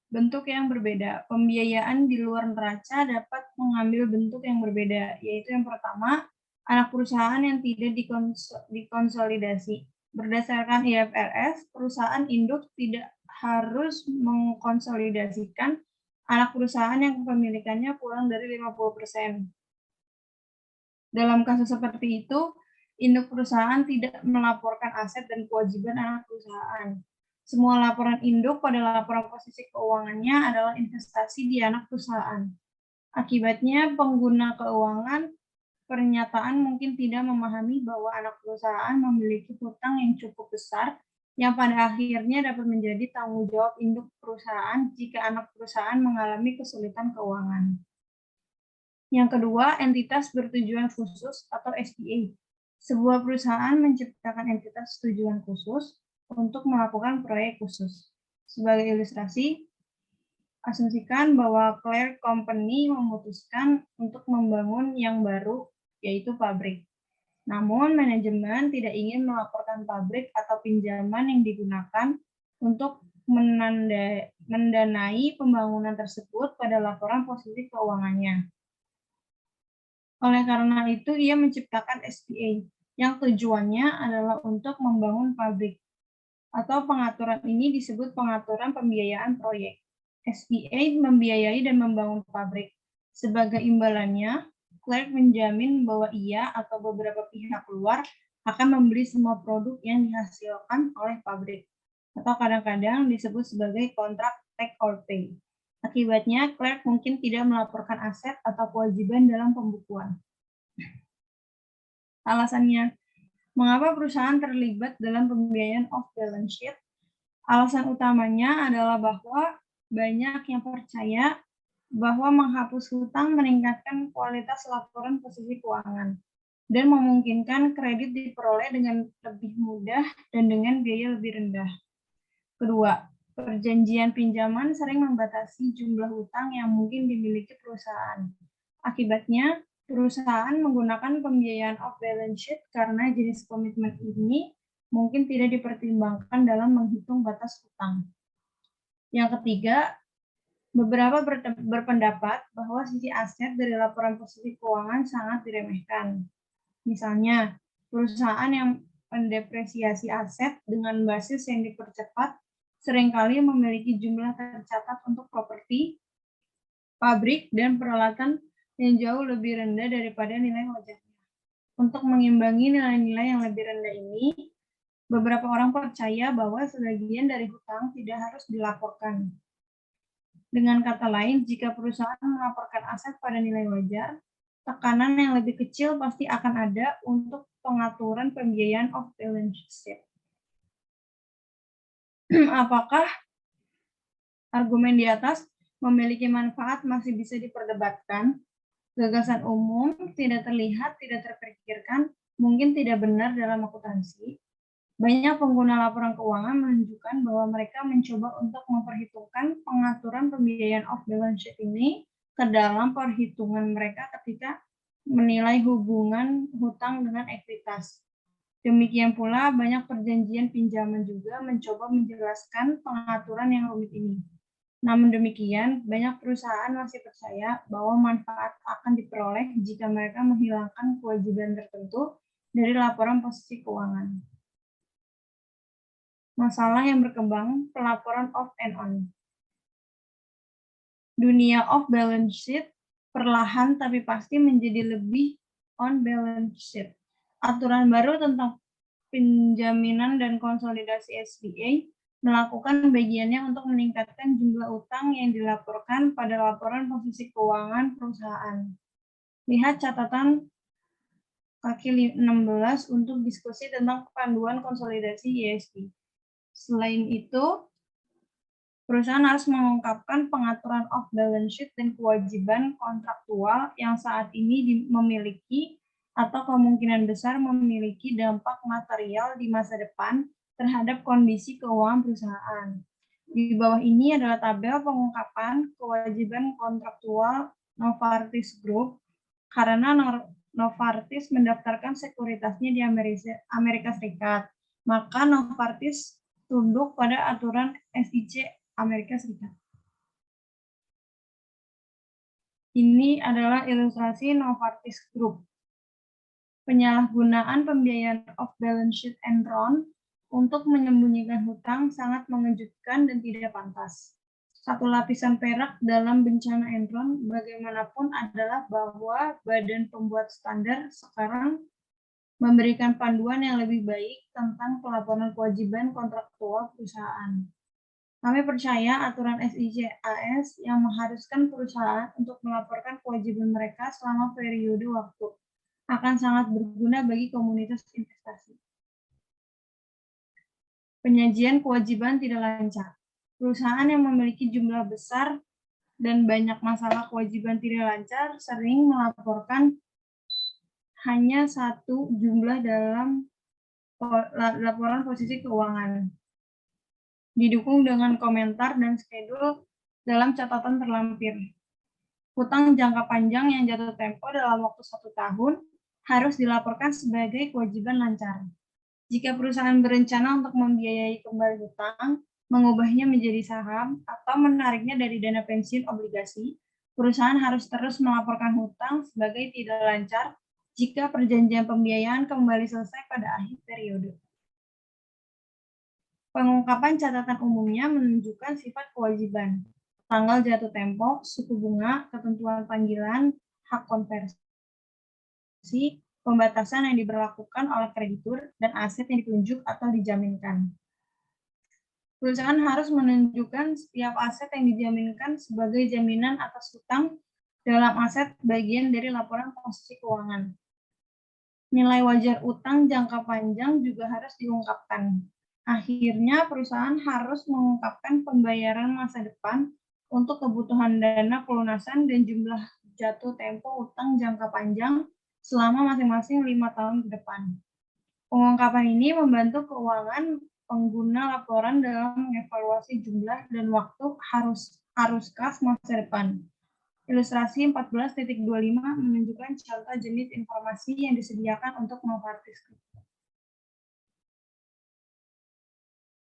Bentuk yang berbeda. Pembiayaan di luar neraca dapat mengambil bentuk yang berbeda, yaitu yang pertama, anak perusahaan yang tidak dikonsolidasi. Berdasarkan IFRS, perusahaan induk tidak harus mengkonsolidasikan anak perusahaan yang kepemilikannya kurang dari 50%. Dalam kasus seperti itu, induk perusahaan tidak melaporkan aset dan kewajiban anak perusahaan. Semua laporan induk pada laporan posisi keuangannya adalah investasi di anak perusahaan. Akibatnya, pengguna keuangan pernyataan mungkin tidak memahami bahwa anak perusahaan memiliki hutang yang cukup besar yang pada akhirnya dapat menjadi tanggung jawab induk perusahaan jika anak perusahaan mengalami kesulitan keuangan. Yang kedua, entitas bertujuan khusus atau SPA. Sebuah perusahaan menciptakan entitas tujuan khusus untuk melakukan proyek khusus. Sebagai ilustrasi, asumsikan bahwa Claire Company memutuskan untuk membangun yang baru, yaitu pabrik. Namun, manajemen tidak ingin melaporkan pabrik atau pinjaman yang digunakan untuk mendanai pembangunan tersebut pada laporan posisi keuangannya. Oleh karena itu, ia menciptakan SPA, yang tujuannya adalah untuk membangun pabrik. Atau pengaturan ini disebut pengaturan pembiayaan proyek. SPA membiayai dan membangun pabrik. Sebagai imbalannya, Clark menjamin bahwa ia atau beberapa pihak luar akan membeli semua produk yang dihasilkan oleh pabrik, atau kadang-kadang disebut sebagai kontrak take or pay. Akibatnya, Clark mungkin tidak melaporkan aset atau kewajiban dalam pembukuan. Alasannya, mengapa perusahaan terlibat dalam pembiayaan off-balance sheet? Alasan utamanya adalah bahwa banyak yang percaya bahwa menghapus hutang meningkatkan kualitas laporan posisi keuangan dan memungkinkan kredit diperoleh dengan lebih mudah dan dengan biaya lebih rendah. Kedua, perjanjian pinjaman sering membatasi jumlah hutang yang mungkin dimiliki perusahaan. Akibatnya, perusahaan menggunakan pembiayaan off-balance sheet karena jenis komitmen ini mungkin tidak dipertimbangkan dalam menghitung batas hutang. Yang ketiga, beberapa berpendapat bahwa sisi aset dari laporan posisi keuangan sangat diremehkan. Misalnya, perusahaan yang mendepresiasi aset dengan basis yang dipercepat seringkali memiliki jumlah tercatat untuk properti, pabrik, dan peralatan yang jauh lebih rendah daripada nilai wajarnya. Untuk mengimbangi nilai-nilai yang lebih rendah ini, beberapa orang percaya bahwa sebagian dari hutang tidak harus dilaporkan. Dengan kata lain, jika perusahaan melaporkan aset pada nilai wajar, tekanan yang lebih kecil pasti akan ada untuk pengaturan pembiayaan off balance sheet. Apakah argumen di atas memiliki manfaat masih bisa diperdebatkan? Gagasan umum tidak terlihat, tidak terpikirkan, mungkin tidak benar dalam akuntansi. Banyak pengguna laporan keuangan menunjukkan bahwa mereka mencoba untuk memperhitungkan pengaturan pembiayaan off balance sheet ini ke dalam perhitungan mereka ketika menilai hubungan hutang dengan ekuitas. Demikian pula banyak perjanjian pinjaman juga mencoba menjelaskan pengaturan yang rumit ini. Namun demikian, banyak perusahaan masih percaya bahwa manfaat akan diperoleh jika mereka menghilangkan kewajiban tertentu dari laporan posisi keuangan. Masalah yang berkembang, pelaporan off and on. Dunia off balance sheet perlahan tapi pasti menjadi lebih on balance sheet. Aturan baru tentang penjaminan dan konsolidasi SBA melakukan bagiannya untuk meningkatkan jumlah utang yang dilaporkan pada laporan posisi keuangan perusahaan. Lihat catatan kaki 16 untuk diskusi tentang panduan konsolidasi ISB. Selain itu, perusahaan harus mengungkapkan pengaturan off balance sheet dan kewajiban kontraktual yang saat ini memiliki atau kemungkinan besar memiliki dampak material di masa depan terhadap kondisi keuangan perusahaan. Di bawah ini adalah tabel pengungkapan kewajiban kontraktual Novartis Group karena Novartis mendaftarkan sekuritasnya di Amerika Serikat. Maka Novartis tunduk pada aturan SIC Amerika Serikat. Ini adalah ilustrasi Novartis Group. Penyalahgunaan pembiayaan off balance sheet Enron untuk menyembunyikan hutang sangat mengejutkan dan tidak pantas. Satu lapisan perak dalam bencana Enron bagaimanapun adalah bahwa badan pembuat standar sekarang memberikan panduan yang lebih baik tentang pelaporan kewajiban kontraktual perusahaan. Kami percaya aturan SICAS yang mengharuskan perusahaan untuk melaporkan kewajiban mereka selama periode waktu akan sangat berguna bagi komunitas investasi. Penyajian kewajiban tidak lancar. Perusahaan yang memiliki jumlah besar dan banyak masalah kewajiban tidak lancar sering melaporkan hanya satu jumlah dalam laporan posisi keuangan. Didukung dengan komentar dan schedule dalam catatan terlampir. Hutang jangka panjang yang jatuh tempo dalam waktu 1 tahun harus dilaporkan sebagai kewajiban lancar. Jika perusahaan berencana untuk membiayai kembali hutang, mengubahnya menjadi saham, atau menariknya dari dana pensiun obligasi, perusahaan harus terus melaporkan hutang sebagai tidak lancar jika perjanjian pembiayaan kembali selesai pada akhir periode. Pengungkapan catatan umumnya menunjukkan sifat kewajiban, tanggal jatuh tempo, suku bunga, ketentuan panggilan, hak konversi, pembatasan yang diberlakukan oleh kreditur, dan aset yang ditunjuk atau dijaminkan. Perusahaan harus menunjukkan setiap aset yang dijaminkan sebagai jaminan atas hutang dalam aset bagian dari laporan posisi keuangan. Nilai wajar utang jangka panjang juga harus diungkapkan. Akhirnya, perusahaan harus mengungkapkan pembayaran masa depan untuk kebutuhan dana pelunasan dan jumlah jatuh tempo utang jangka panjang selama masing-masing 5 tahun ke depan. Pengungkapan ini membantu keuangan pengguna laporan dalam mengevaluasi jumlah dan waktu arus kas masa depan. Ilustrasi 14.25 menunjukkan contoh jenis informasi yang disediakan untuk Novartis.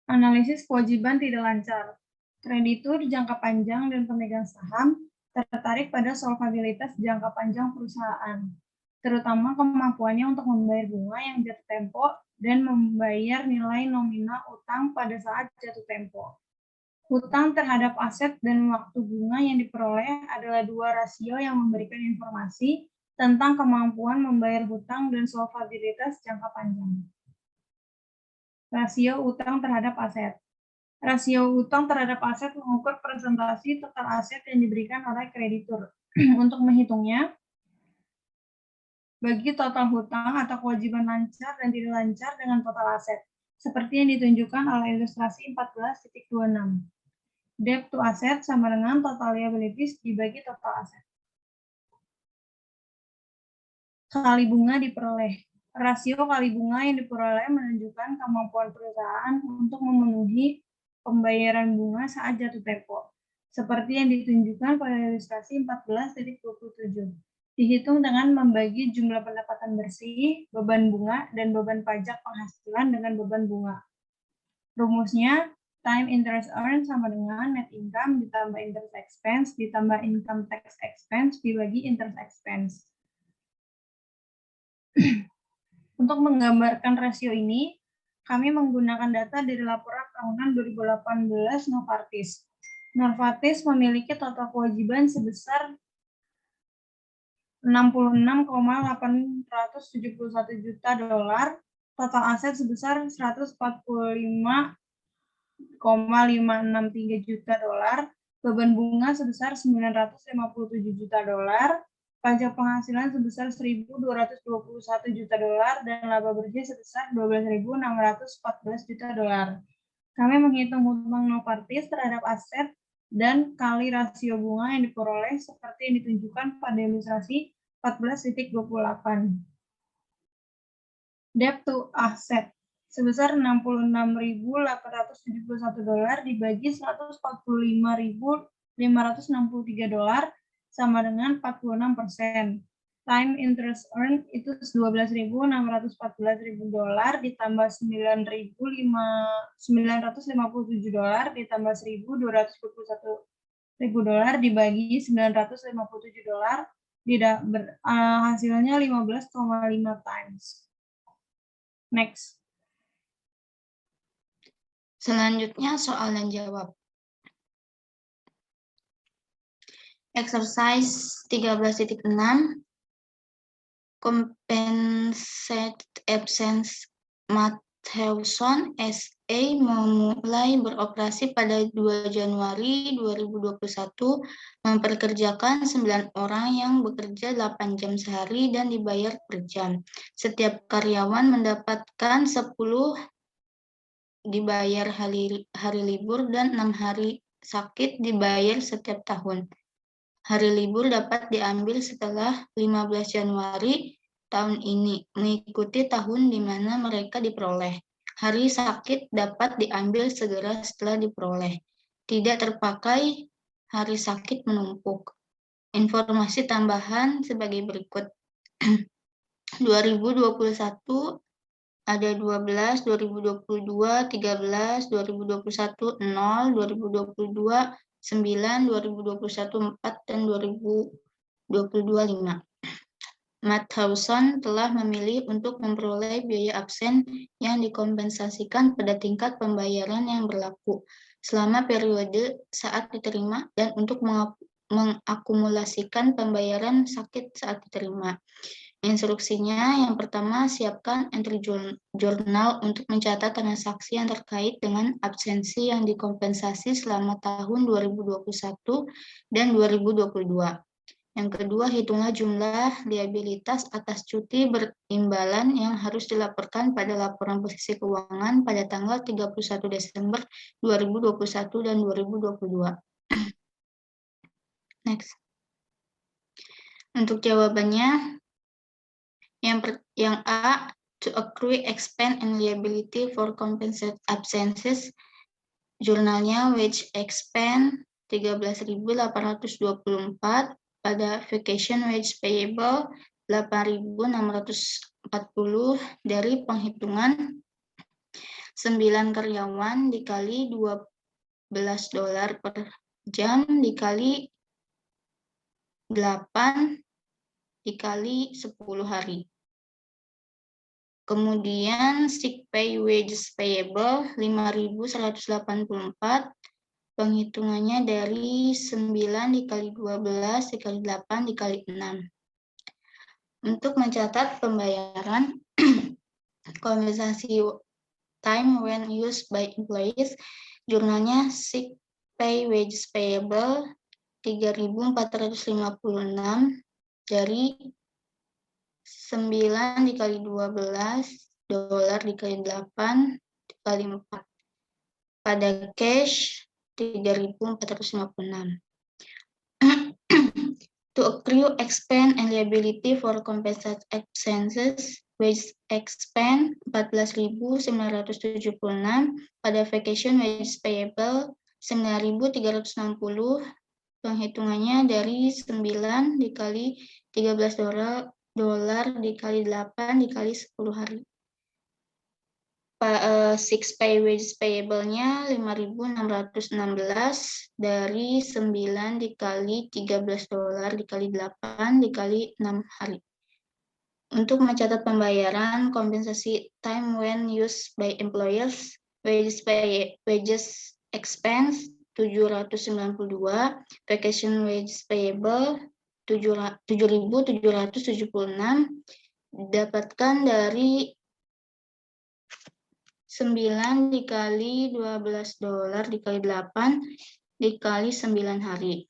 Analisis kewajiban tidak lancar. Kreditur jangka panjang dan pemegang saham tertarik pada solvabilitas jangka panjang perusahaan, terutama kemampuannya untuk membayar bunga yang jatuh tempo dan membayar nilai nominal utang pada saat jatuh tempo. Hutang terhadap aset dan waktu bunga yang diperoleh adalah 2 rasio yang memberikan informasi tentang kemampuan membayar hutang dan solvabilitas jangka panjang. Rasio utang terhadap aset. Rasio utang terhadap aset mengukur presentasi total aset yang diberikan oleh kreditur. Untuk menghitungnya, bagi total hutang atau kewajiban lancar dan tidak lancar dengan total aset, seperti yang ditunjukkan oleh ilustrasi 14.26. Debt to asset sama dengan total liabilities dibagi total aset. Kali bunga diperoleh. Rasio kali bunga yang diperoleh menunjukkan kemampuan perusahaan untuk memenuhi pembayaran bunga saat jatuh tempo, seperti yang ditunjukkan pada ilustrasi 14.27. Dihitung dengan membagi jumlah pendapatan bersih, beban bunga, dan beban pajak penghasilan dengan beban bunga. Rumusnya, time interest earned sama dengan net income ditambah interest expense ditambah income tax expense dibagi interest expense. Untuk menggambarkan rasio ini, kami menggunakan data dari laporan tahunan 2018 Novartis. Novartis memiliki total kewajiban sebesar 66,871 juta dolar, total aset sebesar 145,563 juta dolar, beban bunga sebesar 957 juta dolar, pajak penghasilan sebesar 1.221 juta dolar, dan laba bersih sebesar 12.614 juta dolar. Kami menghitung hutang Novartis terhadap aset dan kali rasio bunga yang diperoleh seperti yang ditunjukkan pada ilustrasi 14.28. Debt to asset sebesar 66.871 dolar dibagi 145.563 dolar sama dengan 46%. Time interest earned itu 12.614 dolar ditambah 9.957 dolar ditambah 1.221 dolar dibagi 957 dolar hasilnya 15,5 times. Next. Selanjutnya soal dan jawab. Exercise 13.6 Compensate absence Mathewson SA memulai beroperasi pada 2 Januari 2021 memperkerjakan 9 orang yang bekerja 8 jam sehari dan dibayar per jam. Setiap karyawan mendapatkan 10 dibayar hari libur dan 6 hari sakit dibayar setiap tahun. Hari libur dapat diambil setelah 15 Januari tahun ini, mengikuti tahun di mana mereka diperoleh. Hari sakit dapat diambil segera setelah diperoleh. Tidak terpakai hari sakit menumpuk. Informasi tambahan sebagai berikut. 2021 ada 12, 2022, 13, 2021, 0, 2022, 9, 2021, 4, dan 2022, 5. Mathewson telah memilih untuk memperoleh biaya absen yang dikompensasikan pada tingkat pembayaran yang berlaku selama periode saat diterima dan untuk mengakumulasikan pembayaran sakit saat diterima. Instruksinya yang pertama, siapkan entry jurnal untuk mencatat transaksi yang terkait dengan absensi yang dikompensasi selama tahun 2021 dan 2022. Yang kedua, hitunglah jumlah liabilitas atas cuti berimbalan yang harus dilaporkan pada laporan posisi keuangan pada tanggal 31 Desember 2021 dan 2022. Next. Untuk jawabannya, yang A, to accrue expense and liability for compensate absences, jurnalnya wage expense 13.824, pada vacation wage payable 8.640 dari penghitungan 9 karyawan dikali 12 dolar per jam dikali 8 dikali 10 hari. Kemudian sick pay wages payable 5.184, penghitungannya dari 9 dikali 12 dikali 8 dikali 6. Untuk mencatat pembayaran kompensasi time when used by employees, Jurnalnya sick pay wages payable 3.456 dari 9 dikali 12 dolar dikali 8 dikali 4. Pada cash 3.456. To accrue expense and liability for compensate expenses, wage expense 14.976, pada vacation wage payable 9.360, penghitungannya dari 9 dikali 13 dolar dikali 8 dikali 10 hari. Six pay wages payable-nya 5.616 dari 9 dikali 13 dolar dikali 8 dikali 6 hari. Untuk mencatat pembayaran kompensasi time when used by employers, wages expense 792, vacation wages payable 7.776, didapatkan dari 9 dikali 12 dolar dikali 8 dikali 9 hari.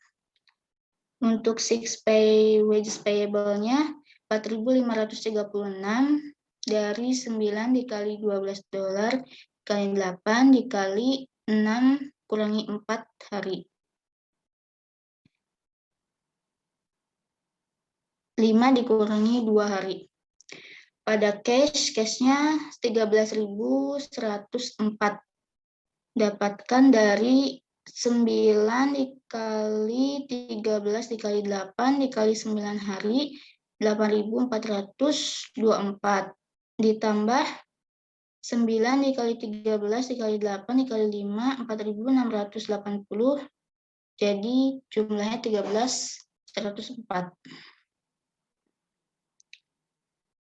Untuk six pay wages payable-nya 4.536 dari 9 dikali 12 dolar dikali 8 dikali 6 kurangi 4 hari. 5 dikurangi 2 hari. Pada cashnya 13.104. Dapatkan dari 9 dikali 13 dikali 8 dikali 9 hari 8.424 ditambah 9 dikali 13 dikali 8 dikali 5 4.680, jadi jumlahnya 13.104.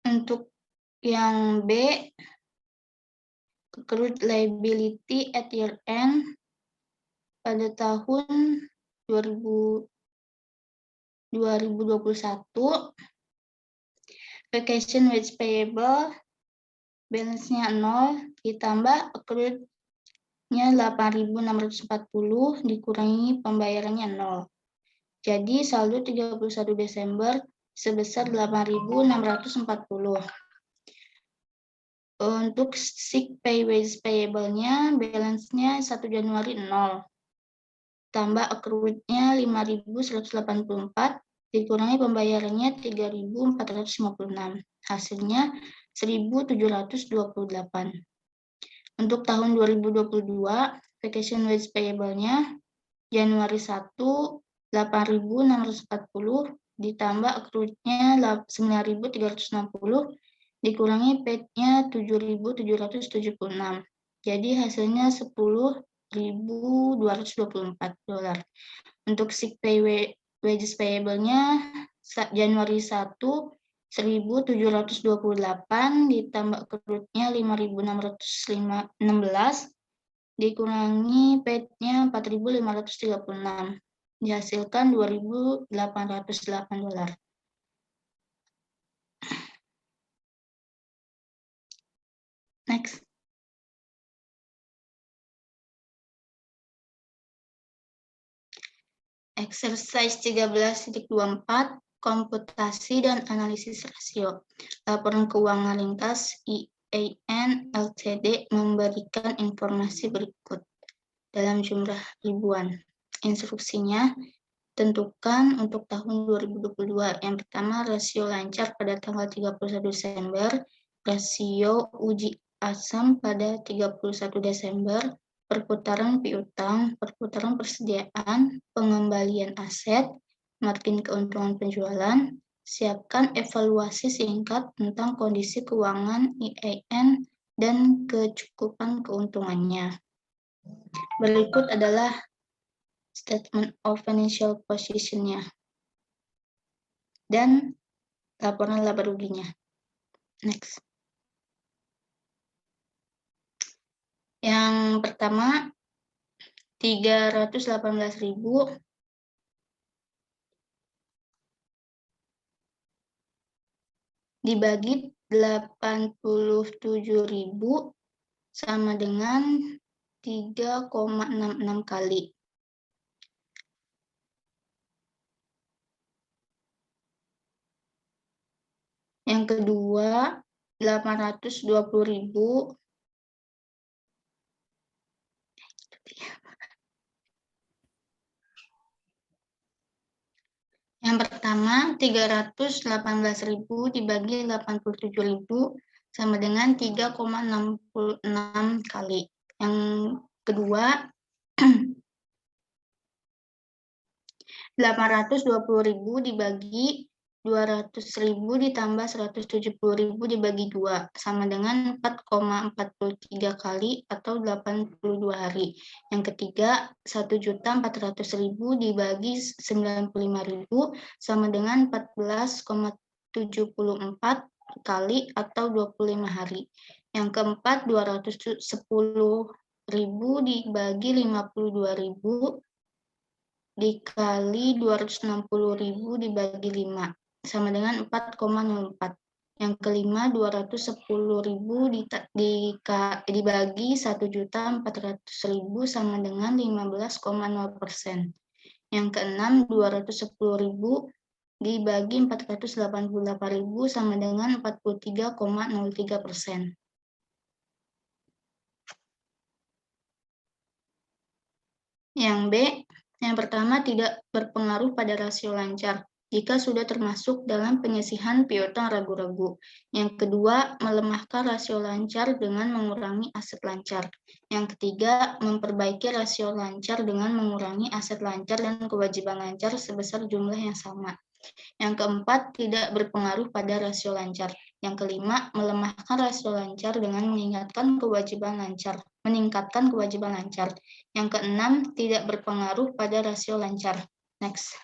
Untuk yang B, accrued liability at year end pada tahun 2021, vacation wage payable balance-nya 0 ditambah accrued-nya 8.640 dikurangi pembayarannya 0. Jadi saldo 31 Desember sebesar 8.640. Untuk sick pay wages payable-nya balance-nya 1 Januari 0. Tambah accrued-nya 5.184 dikurangi pembayarannya 3.456. Hasilnya 1.728. Untuk tahun 2022 vacation wage payable-nya Januari 1 8.640 ditambah accrued-nya 9.360 dikurangi paid-nya 7.776. Jadi hasilnya 10.224 dolar. Untuk sick pay wages payable-nya Januari 1 1.728 ditambah accrued-nya 5.616 dikurangi paid-nya 4.536. Dihasilkan 2.808 dolar. Next. Exercise 13.24, komputasi dan analisis rasio. Laporan keuangan ringkas IAN Ltd memberikan informasi berikut dalam jumlah ribuan. Instruksinya, tentukan untuk tahun 2022. Yang pertama, rasio lancar pada tanggal 31 Desember, rasio uji asam pada 31 Desember, perputaran piutang, perputaran persediaan, pengembalian aset, margin keuntungan penjualan. Siapkan evaluasi singkat tentang kondisi keuangan IAN dan kecukupan keuntungannya. Berikut adalah statement of financial position-nya dan laporan laba ruginya. Next. Yang pertama 318.000 dibagi 87.000 sama dengan 3,66 kali. Yang kedua, 820.000 Yang pertama, 318.000 dibagi 87.000 sama dengan 3,66 kali. Yang kedua, 820.000 dibagi 200.000 ditambah 170.000 dibagi 2 sama dengan 4,43 kali atau 82 hari. Yang ketiga, 1.400.000 dibagi 95.000 sama dengan 14,74 kali atau 25 hari. Yang keempat, 210.000 dibagi 52.000 dikali 260.000 dibagi 5 sama dengan 4,04. Yang kelima, 210.000 dibagi 1.400.000 sama dengan 15,0%. Yang keenam, 210.000 dibagi 488.000 sama dengan 43,03%. Yang B, yang pertama tidak berpengaruh pada rasio lancar jika sudah termasuk dalam penyisihan piutang ragu-ragu. Yang kedua, melemahkan rasio lancar dengan mengurangi aset lancar. Yang ketiga, memperbaiki rasio lancar dengan mengurangi aset lancar dan kewajiban lancar sebesar jumlah yang sama. Yang keempat, tidak berpengaruh pada rasio lancar. Yang kelima, melemahkan rasio lancar dengan meningkatkan kewajiban lancar. Yang keenam, tidak berpengaruh pada rasio lancar. Next.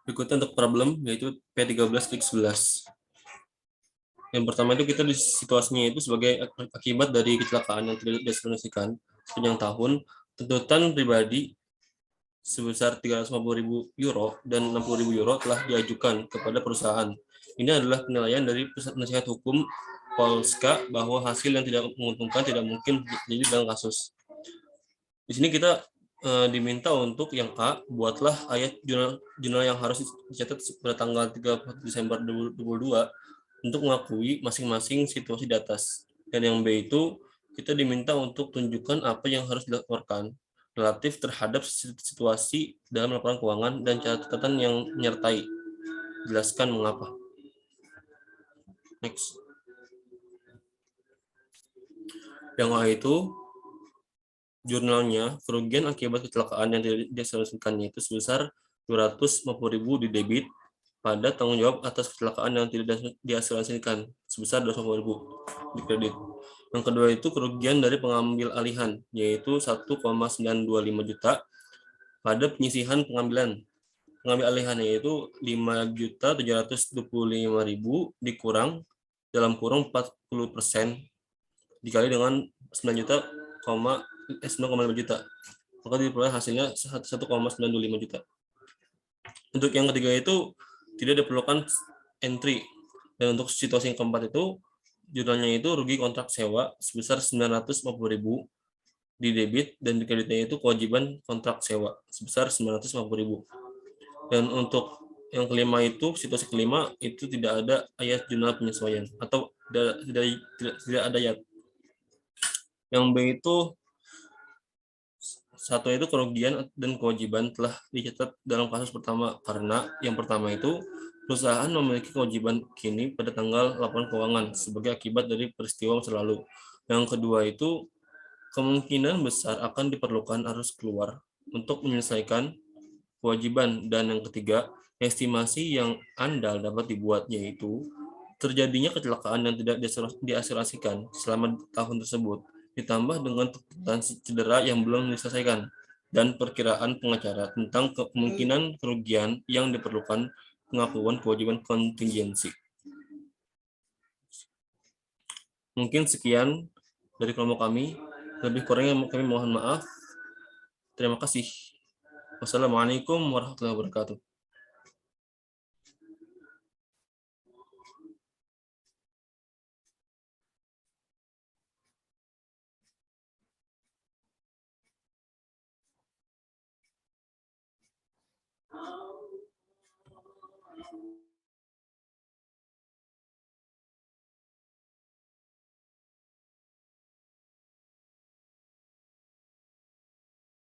Berikutnya untuk problem, yaitu P13-11. Yang pertama itu kita di situasinya itu sebagai akibat dari kecelakaan yang tidak diasumsikan sepanjang tahun, tuntutan pribadi sebesar 350.000 euro dan 60.000 euro telah diajukan kepada perusahaan. Ini adalah penilaian dari penasihat hukum Polska bahwa hasil yang tidak menguntungkan tidak mungkin terjadi dalam kasus. Di sini kita diminta untuk yang A, buatlah ayat jurnal yang harus dicatat pada tanggal 30 Desember 2022 untuk mengakui masing-masing situasi di atas. Dan yang B itu, kita diminta untuk tunjukkan apa yang harus dilaporkan relatif terhadap situasi dalam laporan keuangan dan catatan yang menyertai. Jelaskan mengapa. Next. Yang A itu, jurnalnya kerugian akibat kecelakaan yang tidak diasumsikannya itu sebesar 250.000 di debit pada tanggung jawab atas kecelakaan yang tidak diasumsikan sebesar 250.000 di kredit. Yang kedua itu kerugian dari pengambil alihan, yaitu 1,925 juta pada penyisihan pengambil alihan, yaitu 5.725.000 dikurang dalam kurung 40% dikali dengan 9,5 juta. Maka diperoleh hasilnya 1,925 juta. Untuk yang ketiga itu tidak diperlukan entry. Dan untuk situasi yang keempat itu jurnalnya itu rugi kontrak sewa sebesar 950.000 di debit dan di kreditnya itu kewajiban kontrak sewa sebesar 950.000. Dan untuk yang kelima itu situasi kelima itu tidak ada ayat jurnal penyesuaian atau tidak ada ayat. Yang B itu satu itu kerugian dan kewajiban telah dicatat dalam kasus pertama karena yang pertama itu perusahaan memiliki kewajiban kini pada tanggal laporan keuangan sebagai akibat dari peristiwa masa lalu. Yang kedua itu kemungkinan besar akan diperlukan arus keluar untuk menyelesaikan kewajiban. Dan yang ketiga, estimasi yang andal dapat dibuat yaitu terjadinya kecelakaan yang tidak diasuransikan selama tahun tersebut ditambah dengan tuntutan cedera yang belum diselesaikan dan perkiraan pengacara tentang kemungkinan kerugian yang diperlukan pengakuan kewajiban kontingensi. Mungkin sekian dari kelompok kami. Lebih kurangnya kami mohon maaf. Terima kasih. Wassalamualaikum warahmatullahi wabarakatuh.